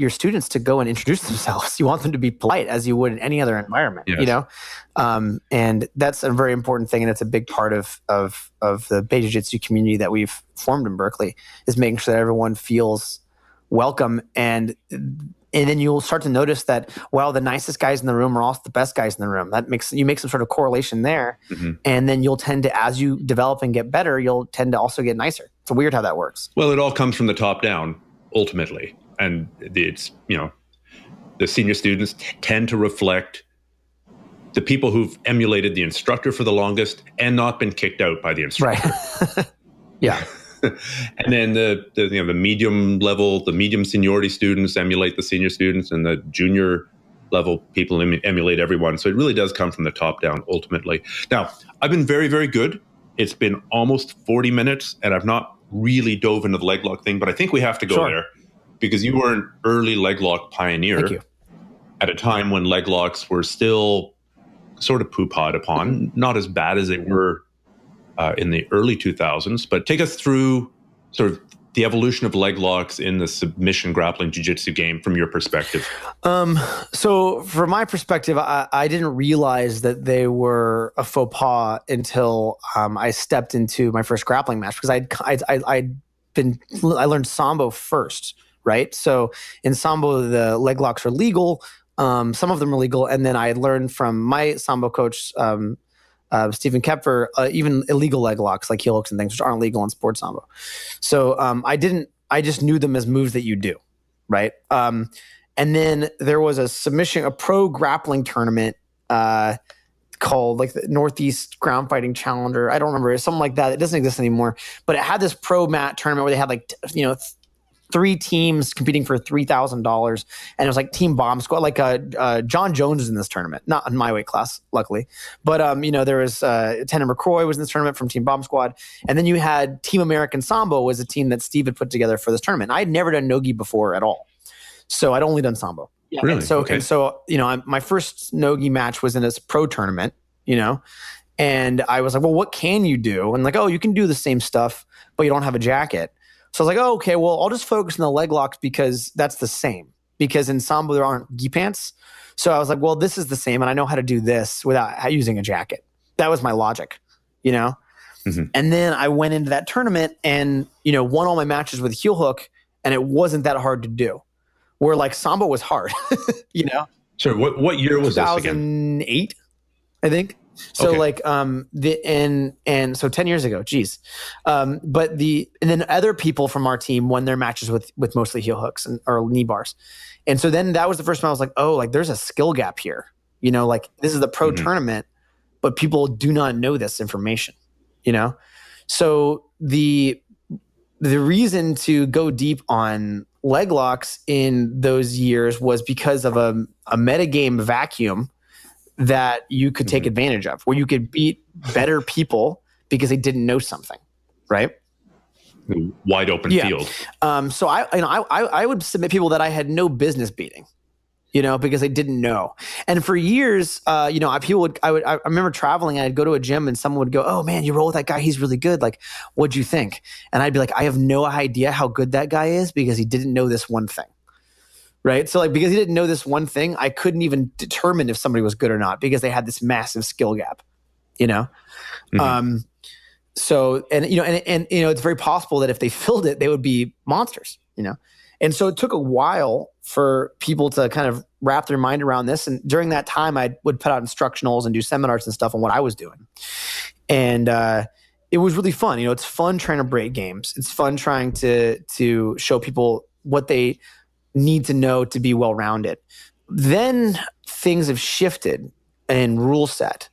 students to go and introduce themselves. You want them to be polite as you would in any other environment, and that's a very important thing. And it's a big part of the Beige Jitsu community that we've formed in Berkeley, is making sure that everyone feels welcome. And then you'll start to notice that, well, the nicest guys in the room are also the best guys in the room. You make some sort of correlation there. Mm-hmm. And then you'll tend to, as you develop and get better, you'll tend to also get nicer. It's weird how that works. Well, it all comes from the top down, ultimately. And it's, the senior students tend to reflect the people who've emulated the instructor for the longest and not been kicked out by the instructor. Right. Yeah. And then the medium level, the medium seniority students emulate the senior students, and the junior level people emulate everyone. So it really does come from the top down ultimately. Now, I've been very, very good. It's been almost 40 minutes and I've not really dove into the leg lock thing, but I think we have to go there because you were an early leg lock pioneer. Thank you. At a time when leg locks were still sort of poo-pawed upon, not as bad as they were in the early 2000s, but take us through sort of the evolution of leg locks in the submission grappling jiu-jitsu game from your perspective. So from my perspective, I didn't realize that they were a faux pas until I stepped into my first grappling match, because I learned Sambo first, right? So in Sambo, the leg locks are legal. Some of them are legal. And then I learned from my Sambo coach, Stephen Kepfer, even illegal leg locks like heel hooks and things, which aren't legal in sports Sambo. So I just knew them as moves that you do, right? And then there was a pro grappling tournament called like the Northeast Ground Fighting Challenger. I don't remember. It's something like that. It doesn't exist anymore. But it had this pro mat tournament where they had like, 3 teams competing for $3,000, and it was like Team Bomb Squad. Like John Jones was in this tournament, not in my weight class, luckily. But there was Lieutenant McCroy was in this tournament from Team Bomb Squad, and then you had Team American Sambo was a team that Steve had put together for this tournament. I had never done nogi before at all, so I'd only done Sambo. Yeah. Really? And so my first nogi match was in this pro tournament, and I was like, well, what can you do? And like, oh, you can do the same stuff, but you don't have a jacket. So I was like, oh, okay, well, I'll just focus on the leg locks because that's the same. Because in Sambo, there aren't gi pants. So I was like, well, this is the same, and I know how to do this without using a jacket. That was my logic, Mm-hmm. And then I went into that tournament and, won all my matches with heel hook, and it wasn't that hard to do. Where like Sambo was hard, So what year was this again? 2008. I think. So Okay. like and so 10 years ago, geez. And then other people from our team won their matches with mostly heel hooks or knee bars. And so then that was the first time I was like, oh, like there's a skill gap here. Like this is the pro tournament, but people do not know this information, So the reason to go deep on leg locks in those years was because of a metagame vacuum that you could take advantage of, where you could beat better people because they didn't know something, right? Wide open field. So I would submit people that I had no business beating, because they didn't know. And for years, I remember traveling and I'd go to a gym and someone would go, "Oh man, you roll with that guy. He's really good. Like, what'd you think?" And I'd be like, "I have no idea how good that guy is because he didn't know this one thing." Right. So like, because he didn't know this one thing, I couldn't even determine if somebody was good or not because they had this massive skill gap, So, and it's very possible that if they filled it, they would be monsters, And so it took a while for people to kind of wrap their mind around this. And during that time, I would put out instructionals and do seminars and stuff on what I was doing. And it was really fun. It's fun trying to break games. It's fun trying to show people what they need to know to be well-rounded. Then things have shifted in rule set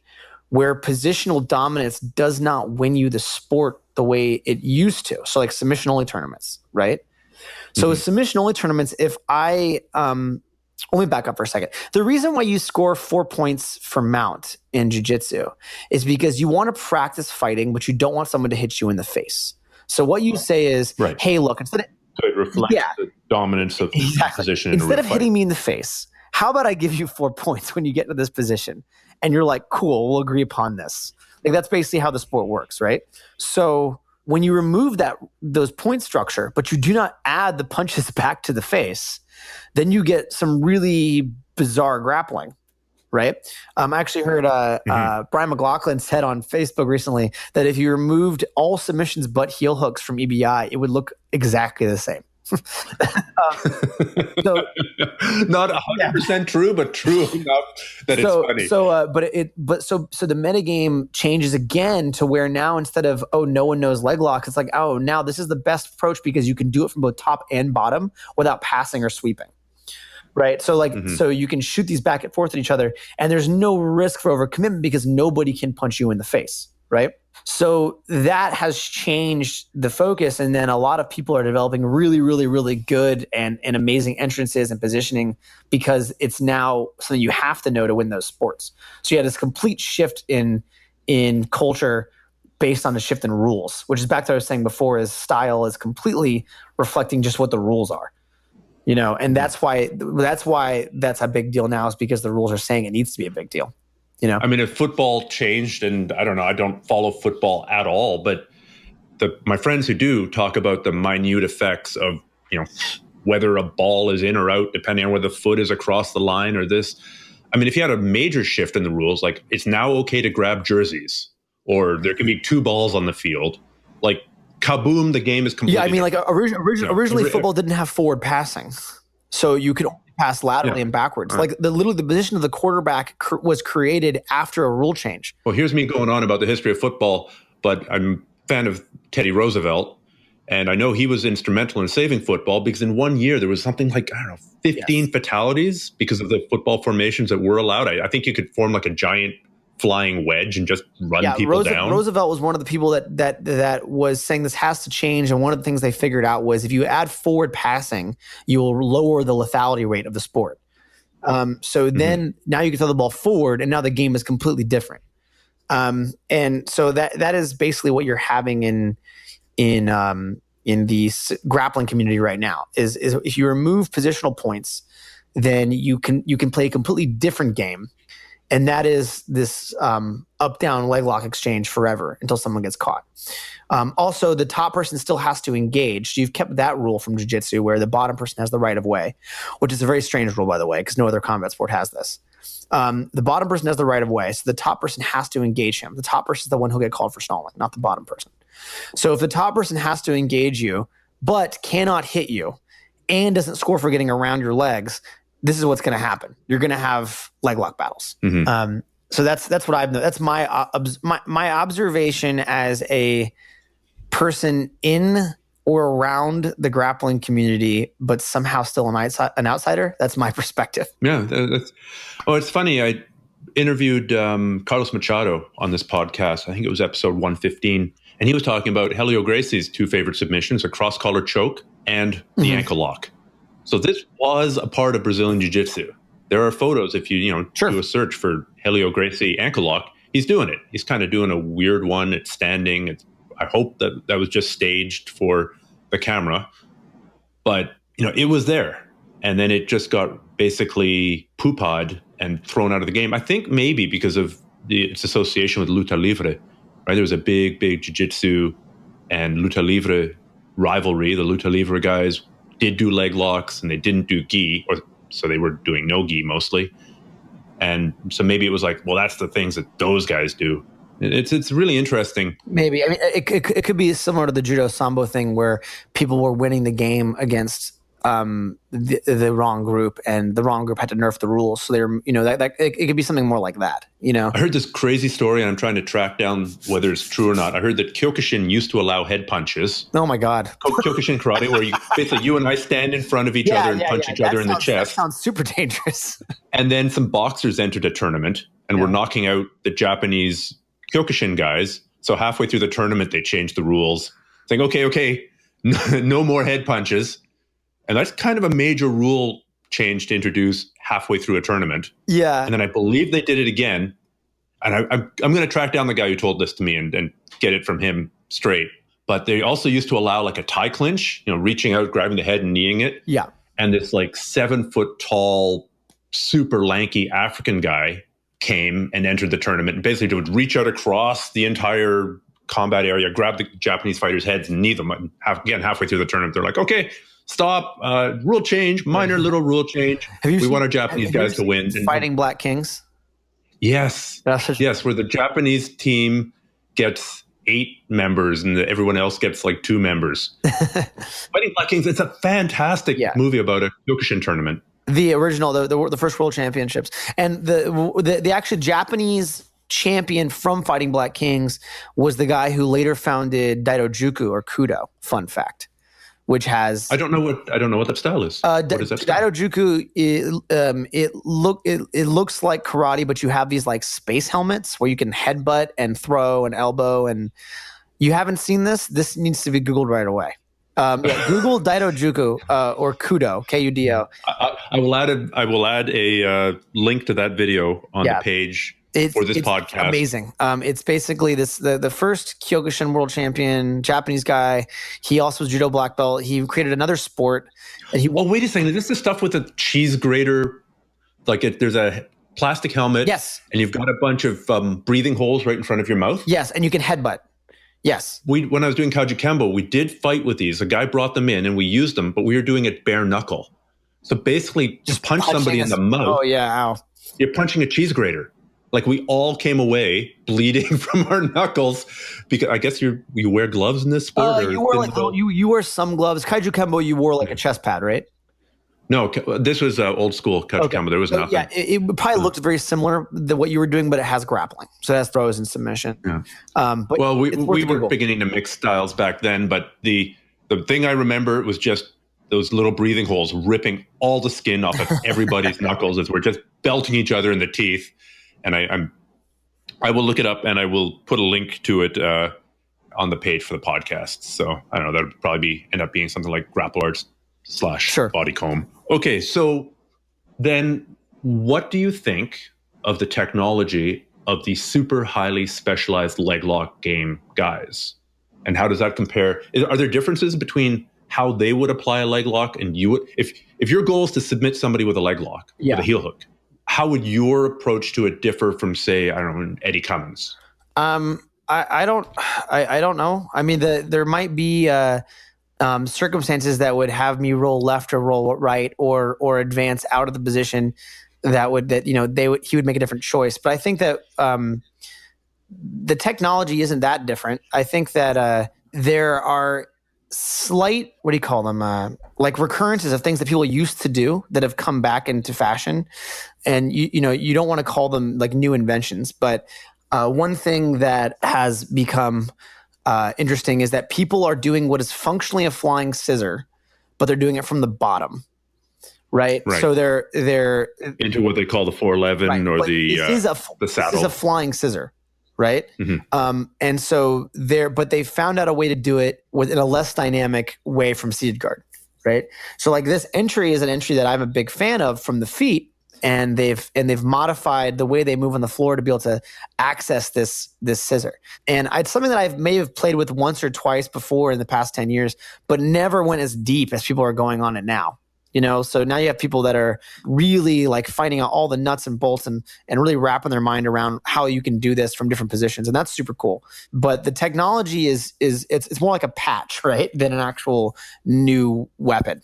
where positional dominance does not win you the sport the way it used to. So like submission only tournaments, right? So with submission only tournaments, if I let me back up for a second. The reason why you score 4 points for mount in jiu-jitsu is because you want to practice fighting, but you don't want someone to hit you in the face. So what you say is, hey, look, instead of so it reflects the dominance of the position. Instead of hitting me in the face, how about I give you 4 points when you get into this position? And you're like, cool, we'll agree upon this. Like that's basically how the sport works, right? So when you remove those point structure, but you do not add the punches back to the face, then you get some really bizarre grappling. Right. I actually heard Brian McLaughlin said on Facebook recently that if you removed all submissions but heel hooks from EBI, it would look exactly the same. So, not 100% true, but true enough that it's funny. So the metagame changes again to where now instead of no one knows leg lock, it's like now this is the best approach because you can do it from both top and bottom without passing or sweeping. Right. So so you can shoot these back and forth at each other and there's no risk for overcommitment because nobody can punch you in the face. Right. So that has changed the focus. And then a lot of people are developing really, really, really good and amazing entrances and positioning because it's now something you have to know to win those sports. So you had this complete shift in culture based on the shift in rules, which is back to what I was saying before, is style is completely reflecting just what the rules are. And that's why that's a big deal now, is because the rules are saying it needs to be a big deal. I mean, if football changed, and I don't know, I don't follow football at all, but my friends who do talk about the minute effects of, whether a ball is in or out, depending on where the foot is across the line or this. I mean, if you had a major shift in the rules, like it's now okay to grab jerseys, or there can be 2 balls on the field, like kaboom, the game is completely I mean, like originally football didn't have forward passing. So you could only pass laterally and backwards. Like literally the position of the quarterback was created after a rule change. Well, here's me going on about the history of football, but I'm a fan of Teddy Roosevelt. And I know he was instrumental in saving football because in 1 year there was something like, 15 fatalities because of the football formations that were allowed. I think you could form like a giant flying wedge and just run people down. Roosevelt was one of the people that was saying this has to change. And one of the things they figured out was if you add forward passing, you will lower the lethality rate of the sport. So then now you can throw the ball forward and now the game is completely different. And so that is basically what you're having in the grappling community right now is if you remove positional points, then you can play a completely different game. And that is this up-down leg lock exchange forever until someone gets caught. Also, the top person still has to engage. You've kept that rule from jiu-jitsu where the bottom person has the right of way, which is a very strange rule, by the way, because no other combat sport has this. The bottom person has the right of way, so the top person has to engage him. The top person is the one who'll get called for stalling, not the bottom person. So if the top person has to engage you, but cannot hit you, and doesn't score for getting around your legs, this is what's going to happen. You're going to have leg lock battles. So that's what I've that's my observation as a person in or around the grappling community, but somehow still an outsider. That's my perspective. Yeah, it's funny. I interviewed Carlos Machado on this podcast. I think it was episode 115, and he was talking about Helio Gracie's two favorite submissions: a cross collar choke and the ankle lock. So this was a part of Brazilian Jiu-Jitsu. There are photos if you do a search for Helio Gracie ankle lock. He's doing it. He's kind of doing a weird one. It's standing. I hope that was just staged for the camera, but it was there, and then it just got basically poo-pawed and thrown out of the game. I think maybe because of its association with luta livre. Right, there was a big jiu-jitsu and luta livre rivalry. The luta livre guys did do leg locks and they didn't do gi, or so they were doing no gi mostly. And so maybe it was like, well, that's the things that those guys do. It's really interesting. Maybe. I mean, it could be similar to the judo sambo thing where people were winning the game against the wrong group, and the wrong group had to nerf the rules. So they're, it could be something more like that. I heard this crazy story, and I'm trying to track down whether it's true or not. I heard that Kyokushin used to allow head punches. Oh my God. Kyokushin karate, where you and I stand in front of each other and punch each other in the chest. That sounds super dangerous. And then some boxers entered a tournament and were knocking out the Japanese Kyokushin guys. So halfway through the tournament, they changed the rules, saying, okay, no more head punches. And that's kind of a major rule change to introduce halfway through a tournament. Yeah. And then I believe they did it again. And I'm going to track down the guy who told this to me and get it from him straight. But they also used to allow like a tie clinch, reaching out, grabbing the head and kneeing it. Yeah. And this like 7 foot tall, super lanky African guy came and entered the tournament and basically would reach out across the entire combat area, grab the Japanese fighters' heads and knee them. And halfway through the tournament, they're like, okay, stop, rule change, minor little rule change. We want our Japanese guys to win. Fighting Black Kings? Yes. Yes, where the Japanese team gets 8 members and everyone else gets like 2 members. Fighting Black Kings, it's a fantastic movie about a Kyokushin tournament. The original, the first World Championships. And the actual Japanese champion from Fighting Black Kings was the guy who later founded Daido Juku, or Kudo. Fun fact. Which has I don't know what that style is. What is that style? Daido Juku, it looks like karate, but you have these like space helmets where you can headbutt and throw and elbow. And you haven't seen this? This needs to be Googled right away. Google Daido Juku or Kudo, Kudo. I will add a link to that video on the page. For this podcast. Amazing. It's basically the first Kyokushin world champion, Japanese guy. He also was judo black belt. He created another sport. And wait a second. Is this the stuff with the cheese grater? Like there's a plastic helmet. Yes. And you've got a bunch of breathing holes right in front of your mouth. Yes, and you can headbutt. Yes. When I was doing Kajikembo, we did fight with these. A guy brought them in and we used them, but we were doing it bare knuckle. So basically, just punch somebody in the mouth. Oh yeah, ow. You're punching a cheese grater. Like we all came away bleeding from our knuckles because I guess you wear gloves in this sport. You wore you wore some gloves. Kaiju Kembo, you wore like a chest pad, right? No, this was old school Kaiju Kembo. There was nothing. Yeah, it probably looked very similar to what you were doing, but it has grappling, so it has throws and submission. Yeah. But we were beginning to mix styles back then, but the thing I remember was just those little breathing holes ripping all the skin off of everybody's knuckles as we're just belting each other in the teeth. And I will look it up and I will put a link to it on the page for the podcast. So I don't know, that would probably end up being something like Grapple Arts / Bodycomb. Okay, so then what do you think of the technology of the super highly specialized leg lock game guys? And how does that compare? Are there differences between how they would apply a leg lock and you would? If your goal is to submit somebody with a leg lock, with a heel hook, how would your approach to it differ from, say, I don't know, Eddie Cummins? I don't know. I mean, there might be circumstances that would have me roll left or roll right or advance out of the position he would make a different choice. But I think that the technology isn't that different. I think that there are slight, what do you call them? Like recurrences of things that people used to do that have come back into fashion. And you don't want to call them like new inventions, but one thing that has become interesting is that people are doing what is functionally a flying scissor, but they're doing it from the bottom. Right. So they're into what they call the 411 or the saddle. This is a flying scissor. Right. And so but they found out a way to do it in a less dynamic way from seated guard. Right. So like this entry is an entry that I'm a big fan of from the feet, and they've modified the way they move on the floor to be able to access this scissor. And it's something that I may have played with once or twice before in the past 10 years, but never went as deep as people are going on it now. So now you have people that are really like finding out all the nuts and bolts and really wrapping their mind around how you can do this from different positions. And that's super cool. But the technology it's more like a patch, right? Than an actual new weapon,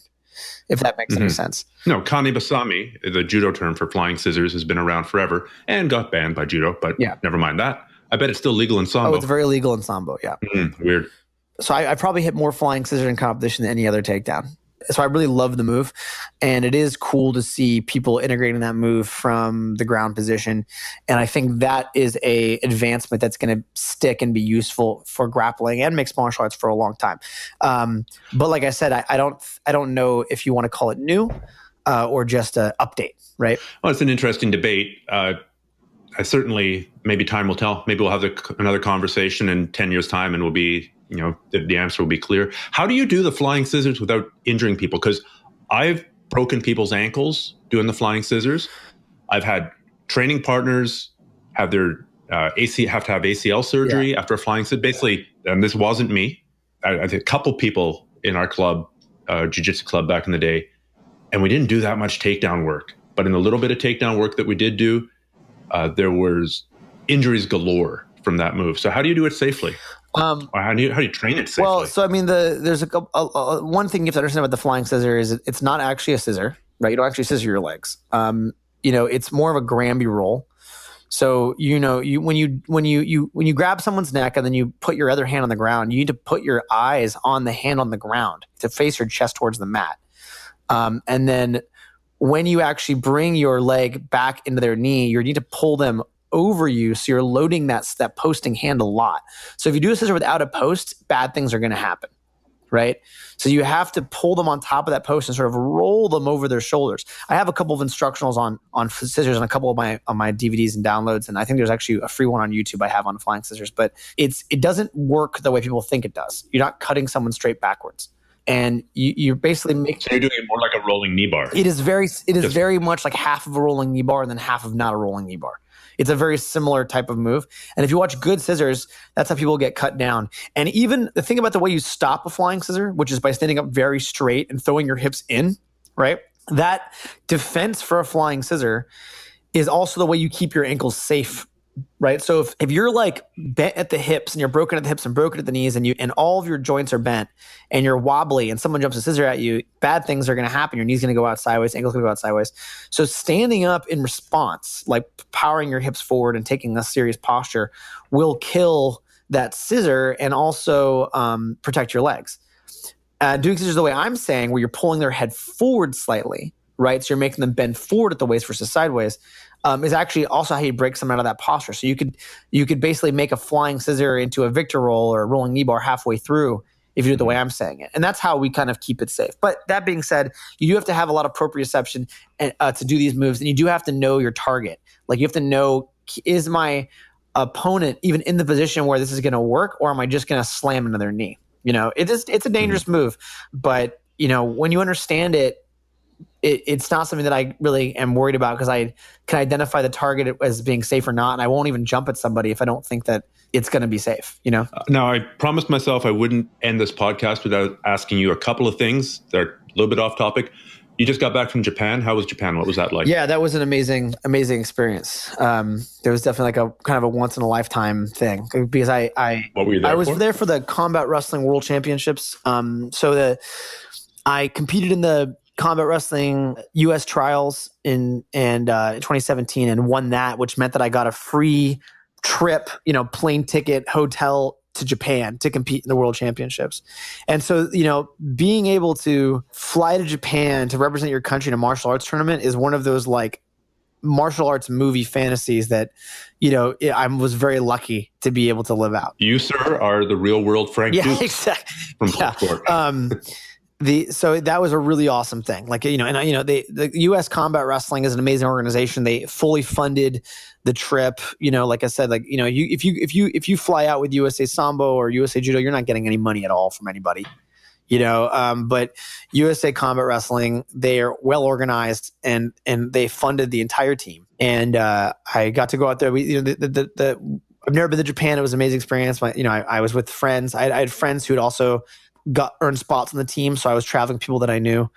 if that makes any sense. No, kane basami, the judo term for flying scissors, has been around forever and got banned by judo, but never mind that. I bet it's still legal in Sambo. Oh, it's very legal in Sambo, yeah. Weird. So I probably hit more flying scissors in competition than any other takedown. So I really love the move, and it is cool to see people integrating that move from the ground position. And I think that is a advancement that's going to stick and be useful for grappling and mixed martial arts for a long time. But like I said, I don't know if you want to call it new or just an update, right? Well, it's an interesting debate. I certainly, maybe time will tell. Maybe we'll have another conversation in 10 years' time, and we'll be, the answer will be clear. How do you do the flying scissors without injuring people? Because I've broken people's ankles doing the flying scissors. I've had training partners have their have to have ACL surgery after a flying scissor. Basically, and this wasn't me. I think a couple people in our club, jiu-jitsu club back in the day, and we didn't do that much takedown work. But in the little bit of takedown work that we did do, there was injuries galore from that move. So how do you do it safely? How do you train it safely? Well, so I mean, there's one thing you have to understand about the flying scissor is it's not actually a scissor, right? You don't actually scissor your legs. It's more of a Granby roll. So when you grab someone's neck and then you put your other hand on the ground, you need to put your eyes on the hand on the ground to face your chest towards the mat, and then when you actually bring your leg back into their knee, you need to pull them over you, so you're loading that posting hand a lot. So if you do a scissor without a post, bad things are going to happen, right? So you have to pull them on top of that post and sort of roll them over their shoulders. I have a couple of instructionals on scissors and a couple of my DVDs and downloads, and I think there's actually a free one on YouTube I have on flying scissors. But it doesn't work the way people think it does. You're not cutting someone straight backwards. And you basically make. So you're doing it more like a rolling knee bar. It is very much like half of a rolling knee bar and then half of not a rolling knee bar. It's a very similar type of move. And if you watch good scissors, that's how people get cut down. And even the thing about the way you stop a flying scissor, which is by standing up very straight and throwing your hips in, right? That defense for a flying scissor is also the way you keep your ankles safe, right? So if you're like bent at the hips and you're broken at the hips and broken at the knees and all of your joints are bent and you're wobbly and someone jumps a scissor at you, bad things are going to happen. Your knee's going to go out sideways, ankle's going to go out sideways. So standing up in response, like powering your hips forward and taking a serious posture, will kill that scissor and also protect your legs. Doing scissors the way I'm saying, where you're pulling their head forward slightly, right? So you're making them bend forward at the waist versus sideways. Is actually also how you break someone out of that posture. So you could basically make a flying scissor into a Victor roll or a rolling knee bar halfway through if you do it the way I'm saying it. And that's how we kind of keep it safe. But that being said, you do have to have a lot of proprioception to do these moves, and you do have to know your target. Like you have to know, is my opponent even in the position where this is going to work, or am I just going to slam into their knee? It's a dangerous move, but when you understand it, it's not something that I really am worried about because I can identify the target as being safe or not, and I won't even jump at somebody if I don't think that it's going to be safe. Now, I promised myself I wouldn't end this podcast without asking you a couple of things that are a little bit off topic. You just got back from Japan. How was Japan? What was that like? Yeah, that was an amazing experience. There was definitely like a kind of a once in a lifetime thing because What were you there I was for? there for the Combat Wrestling World Championships. I competed in the Combat Wrestling U.S. trials in 2017 and won that, which meant that I got a free trip, plane ticket, hotel to Japan to compete in the World Championships. And so, being able to fly to Japan to represent your country in a martial arts tournament is one of those like martial arts movie fantasies that, I was very lucky to be able to live out. You, sir, are the real world Frank Dukes exactly. from Bloodsport. So that was a really awesome thing. Like, the U.S. Combat Wrestling is an amazing organization. They fully funded the trip. Like I said, like, if you fly out with USA Sambo or USA Judo, you're not getting any money at all from anybody. But USA Combat Wrestling, they are well organized and they funded the entire team. And I got to go out there. I've never been to Japan. It was an amazing experience. I was with friends. I had friends who had also earned spots on the team, so I was traveling with people that I knew,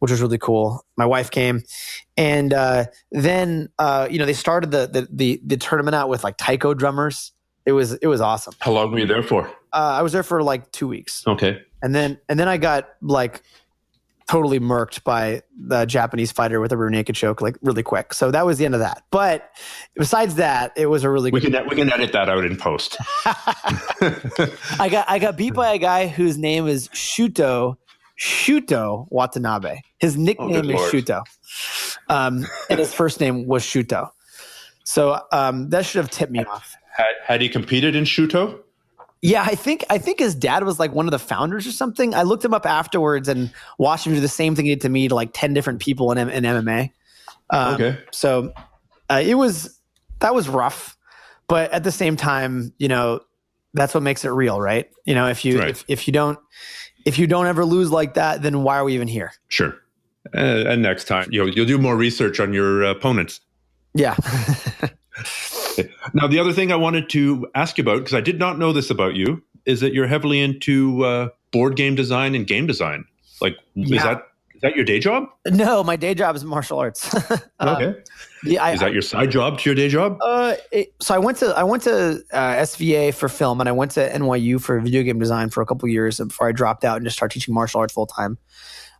which was really cool. My wife came, and then they started the tournament out with like taiko drummers. It was awesome. How long were you there for? I was there for like 2 weeks. Okay. And then I got like totally murked by the Japanese fighter with a rear naked choke, like really quick. So that was the end of that. But besides that, it was a really we can edit that out in post. I got beat by a guy whose name is Shuto Watanabe. His nickname is Shuto. And his first name was Shuto. So that should have tipped me off. Had he competed in Shuto? Yeah, I think his dad was like one of the founders or something. I looked him up afterwards and watched him do the same thing he did to me to like 10 different people in MMA. Okay. So that was rough, but at the same time, that's what makes it real, right? If you don't ever lose like that, then why are we even here? Sure. And next time, you'll do more research on your opponents. Yeah. Now, the other thing I wanted to ask you about, because I did not know this about you, is that you're heavily into board game design and game design. Like, is that your day job? No, my day job is martial arts. Okay. Is that your side job to your day job? So I went to SVA for film, and I went to NYU for video game design for a couple of years before I dropped out and just started teaching martial arts full time.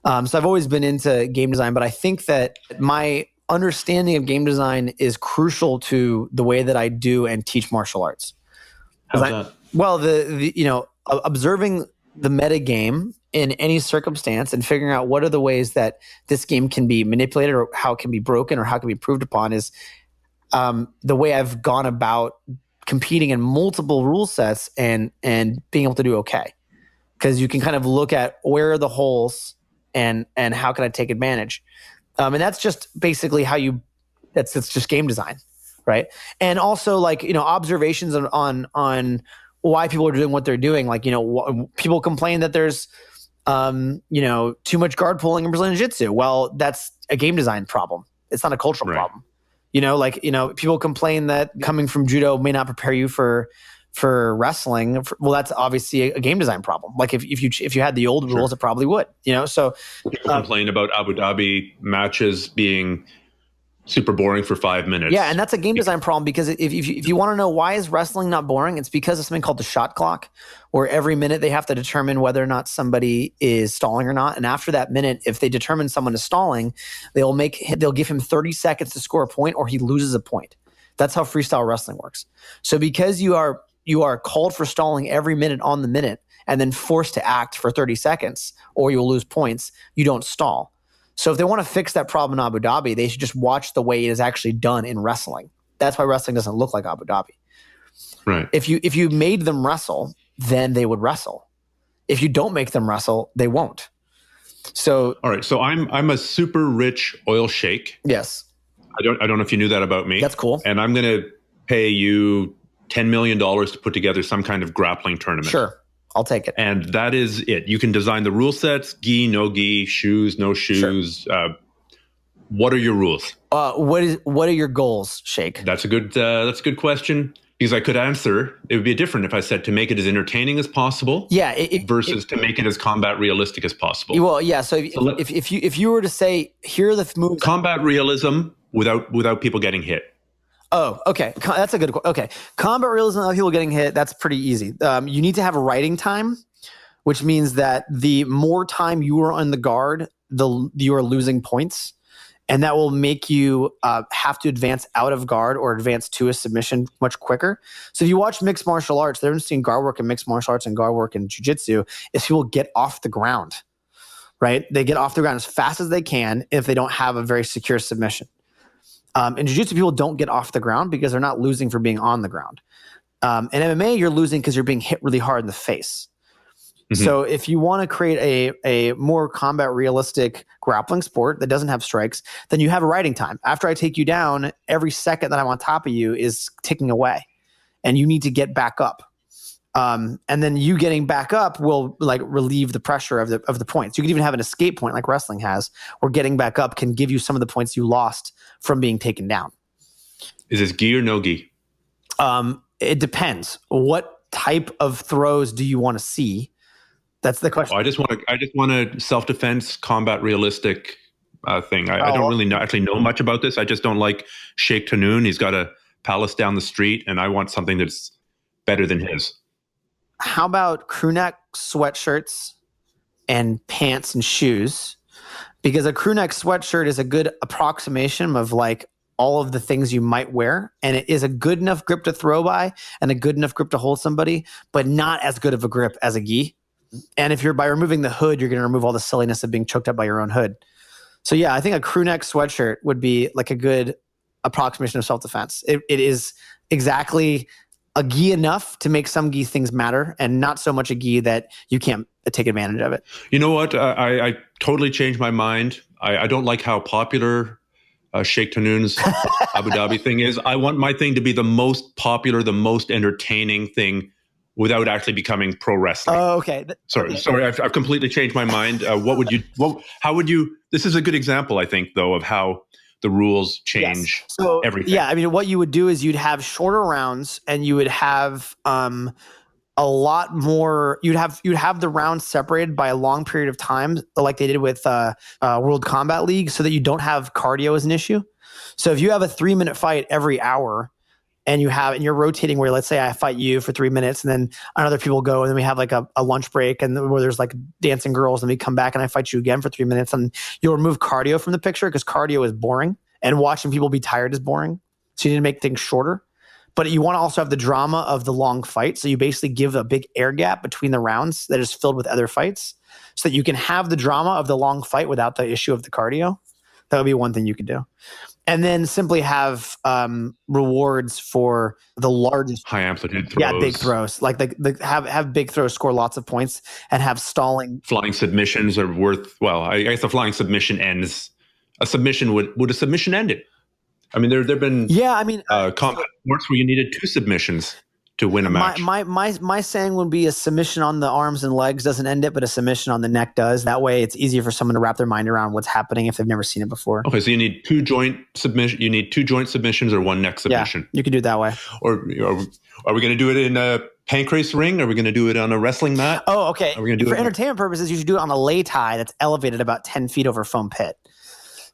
So I've always been into game design, but I think that my understanding of game design is crucial to the way that I do and teach martial arts. How's that? Well, observing the meta game in any circumstance and figuring out what are the ways that this game can be manipulated or how it can be broken or how it can be improved upon is the way I've gone about competing in multiple rule sets and being able to do okay. Because you can kind of look at where are the holes and how can I take advantage. And that's just basically it's just game design, right? And also like, observations on why people are doing what they're doing. Like, people complain that there's, too much guard pulling in Brazilian Jiu-Jitsu. Well, that's a game design problem. It's not a cultural problem. People complain that coming from judo may not prepare you for wrestling. Well, that's obviously a game design problem. Like if you had the old rules, it probably would. So people complain about Abu Dhabi matches being super boring for 5 minutes. Yeah, and that's a game design problem because if you want to know why is wrestling not boring, it's because of something called the shot clock, where every minute they have to determine whether or not somebody is stalling or not. And after that minute, if they determine someone is stalling, they'll give him 30 seconds to score a point, or he loses a point. That's how freestyle wrestling works. So because you are called for stalling every minute on the minute and then forced to act for 30 seconds, or you will lose points, you don't stall. So if they want to fix that problem in Abu Dhabi, they should just watch the way it is actually done in wrestling. That's why wrestling doesn't look like Abu Dhabi. Right. If you made them wrestle, then they would wrestle. If you don't make them wrestle, they won't. So all right. So I'm a super rich oil sheikh. Yes. I don't know if you knew that about me. That's cool. And I'm going to pay you $10 million to put together some kind of grappling tournament. Sure. I'll take it. And that is it. You can design the rule sets, gi, no gi, shoes, no shoes. Sure. What are your rules? What are your goals, Sheikh? That's a good question. Because I could answer, it would be different if I said to make it as entertaining as possible. Yeah. Versus to make it as combat realistic as possible. Well, yeah. So if you were to say, here are the moves. Combat realism without people getting hit. Oh, okay. That's a good question. Okay. Combat realism without people getting hit, that's pretty easy. You need to have a writing time, which means that the more time you are on the guard, you are losing points. And that will make you have to advance out of guard or advance to a submission much quicker. So if you watch mixed martial arts, the difference between guard work in mixed martial arts and guard work in jiu-jitsu is people get off the ground, right? They get off the ground as fast as they can if they don't have a very secure submission. In jiu-jitsu, people don't get off the ground because they're not losing for being on the ground. In MMA, you're losing because you're being hit really hard in the face. So if you want to create a more combat realistic grappling sport that doesn't have strikes, then you have a riding time. After I take you down, every second that I'm on top of you is ticking away, and you need to get back up. And then you getting back up will like relieve the pressure of the points. You can even have an escape point like wrestling has, where getting back up can give you some of the points you lost from being taken down. Is this gi or no gi? It depends. What type of throws do you want to see? That's the question. I just want a self-defense, combat realistic thing. I don't really know much about this. I just don't like Sheikh Tanoon. He's got a palace down the street, and I want something that's better than his. How about crew neck sweatshirts and pants and shoes? Because a crew neck sweatshirt is a good approximation of like all of the things you might wear, and it is a good enough grip to throw by and a good enough grip to hold somebody, but not as good of a grip as a gi. And if by removing the hood, you're going to remove all the silliness of being choked up by your own hood. So yeah, I think a crew neck sweatshirt would be like a good approximation of self-defense. It is exactly a gi enough to make some gi things matter, and not so much a gi that you can't take advantage of it. You know what? I totally changed my mind. I don't like how popular Sheikh Tanoon's Abu Dhabi thing is. I want my thing to be the most popular, the most entertaining thing, without actually becoming pro wrestling. Oh, okay. Sorry, I've completely changed my mind. How would you, this is a good example, I think, though, of how the rules change everything. Yeah, I mean, what you would do is you'd have shorter rounds, and you would have a lot more, you'd have the rounds separated by a long period of time, like they did with World Combat League, so that you don't have cardio as an issue. So if you have a 3-minute fight every hour, and you're rotating where, let's say I fight you for 3 minutes, and then other people go, and then we have like a lunch break, and where there's like dancing girls, and we come back and I fight you again for 3 minutes, and you'll remove cardio from the picture because cardio is boring, and watching people be tired is boring. So you need to make things shorter. But you want to also have the drama of the long fight. So you basically give a big air gap between the rounds that is filled with other fights, so that you can have the drama of the long fight without the issue of the cardio. That would be one thing you could do. And then simply have rewards for the largest high amplitude throws. Yeah, big throws. Like have big throws score lots of points, and have stalling. Flying submissions are worth, well, I guess the flying submission ends. A submission would a submission end it? I mean, there've been combat sports where you needed 2 submissions to win a match. My saying would be a submission on the arms and legs doesn't end it, but a submission on the neck does. That way, it's easier for someone to wrap their mind around what's happening if they've never seen it before. Okay, so you need 2 joint submission. You need 2 joint submissions or 1 neck submission. Yeah, you can do it that way. Or are we going to do it in a pancrase ring? Are we going to do it on a wrestling mat? Oh, okay. Are we going to do for it entertainment purposes? You should do it on a lay tie that's elevated about 10 feet over foam pit.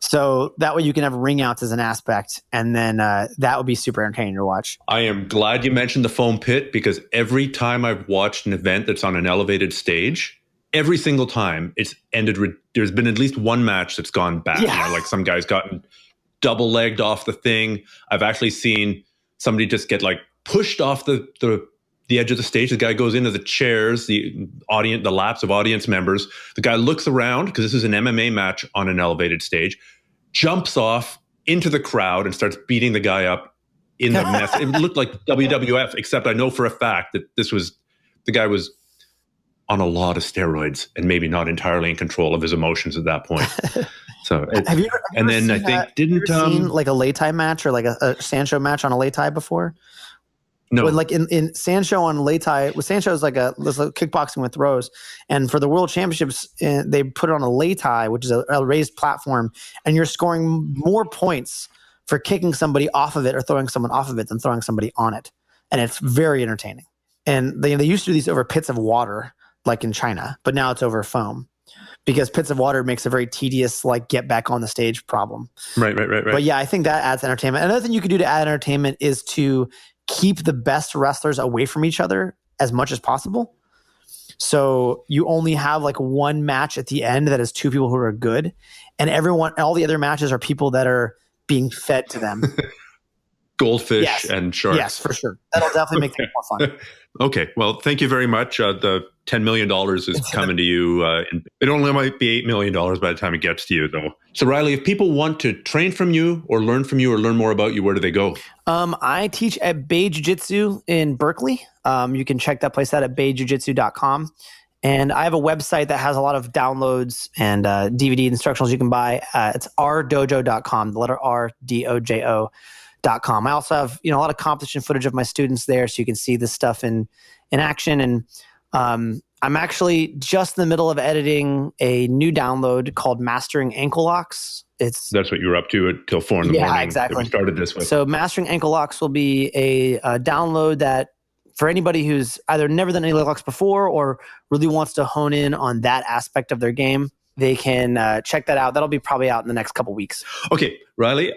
So that way you can have ring outs as an aspect, and then that would be super entertaining to watch. I am glad you mentioned the foam pit, because every time I've watched an event that's on an elevated stage, every single time it's ended. There's been at least one match that's gone bad. Yeah. You know, like some guy's gotten double legged off the thing. I've actually seen somebody just get like pushed off the edge of the stage. The guy goes into the chairs, the laps of audience members. The guy looks around, because this is an MMA match on an elevated stage, jumps off into the crowd and starts beating the guy up in the mess. It looked like WWF, except I know for a fact that the guy was on a lot of steroids and maybe not entirely in control of his emotions at that point. So, have you ever seen like a lay tie match or like a Sancho match on a lay tie before? No. When like in Sancho on lay tie, with Sancho is like kickboxing with throws, and for the world championships, they put it on a lay tie, which is a raised platform, and you're scoring more points for kicking somebody off of it or throwing someone off of it than throwing somebody on it, and it's very entertaining. And they used to do these over pits of water, like in China, but now it's over foam, because pits of water makes a very tedious like get back on the stage problem. Right. But yeah, I think that adds entertainment. Another thing you could do to add entertainment is to keep the best wrestlers away from each other as much as possible. So you only have like one match at the end that is two people who are good, and all the other matches are people that are being fed to them. Goldfish and sharks. Yes, for sure. That'll definitely make things more fun. Okay. Well, thank you very much. The $10 million is coming to you. It only might be $8 million by the time it gets to you, though. So, Reilly, if people want to train from you or learn more about you, where do they go? I teach at Bay Jiu-Jitsu in Berkeley. You can check that place out at bayjujitsu.com. And I have a website that has a lot of downloads and DVD instructionals you can buy. It's rdojo.com, the letter RDOJO.com. I also have, a lot of competition footage of my students there, so you can see this stuff in action. And I'm actually just in the middle of editing a new download called Mastering Ankle Locks. That's what you were up to till 4 a.m. Yeah, exactly. We started this with. So Mastering Ankle Locks will be a download that for anybody who's either never done any leglocks before or really wants to hone in on that aspect of their game, they can check that out. That'll be probably out in the next couple weeks. Okay, Reilly,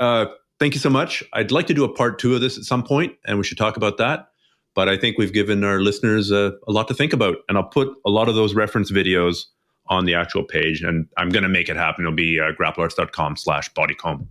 thank you so much. I'd like to do a part 2 of this at some point, and we should talk about that. But I think we've given our listeners a lot to think about. And I'll put a lot of those reference videos on the actual page. And I'm going to make it happen. It'll be grapplearts.com/bodycomb.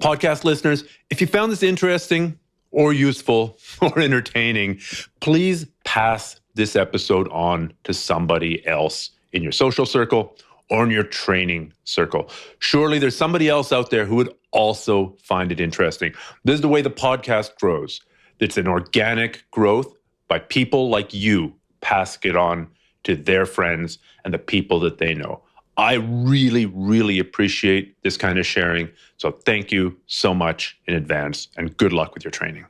Podcast listeners, if you found this interesting or useful or entertaining, please pass this episode on to somebody else in your social circle or in your training circle. Surely there's somebody else out there who would also find it interesting. This is the way the podcast grows. It's an organic growth by people like you passing it on to their friends and the people that they know. I really, really appreciate this kind of sharing. So thank you so much in advance, and good luck with your training.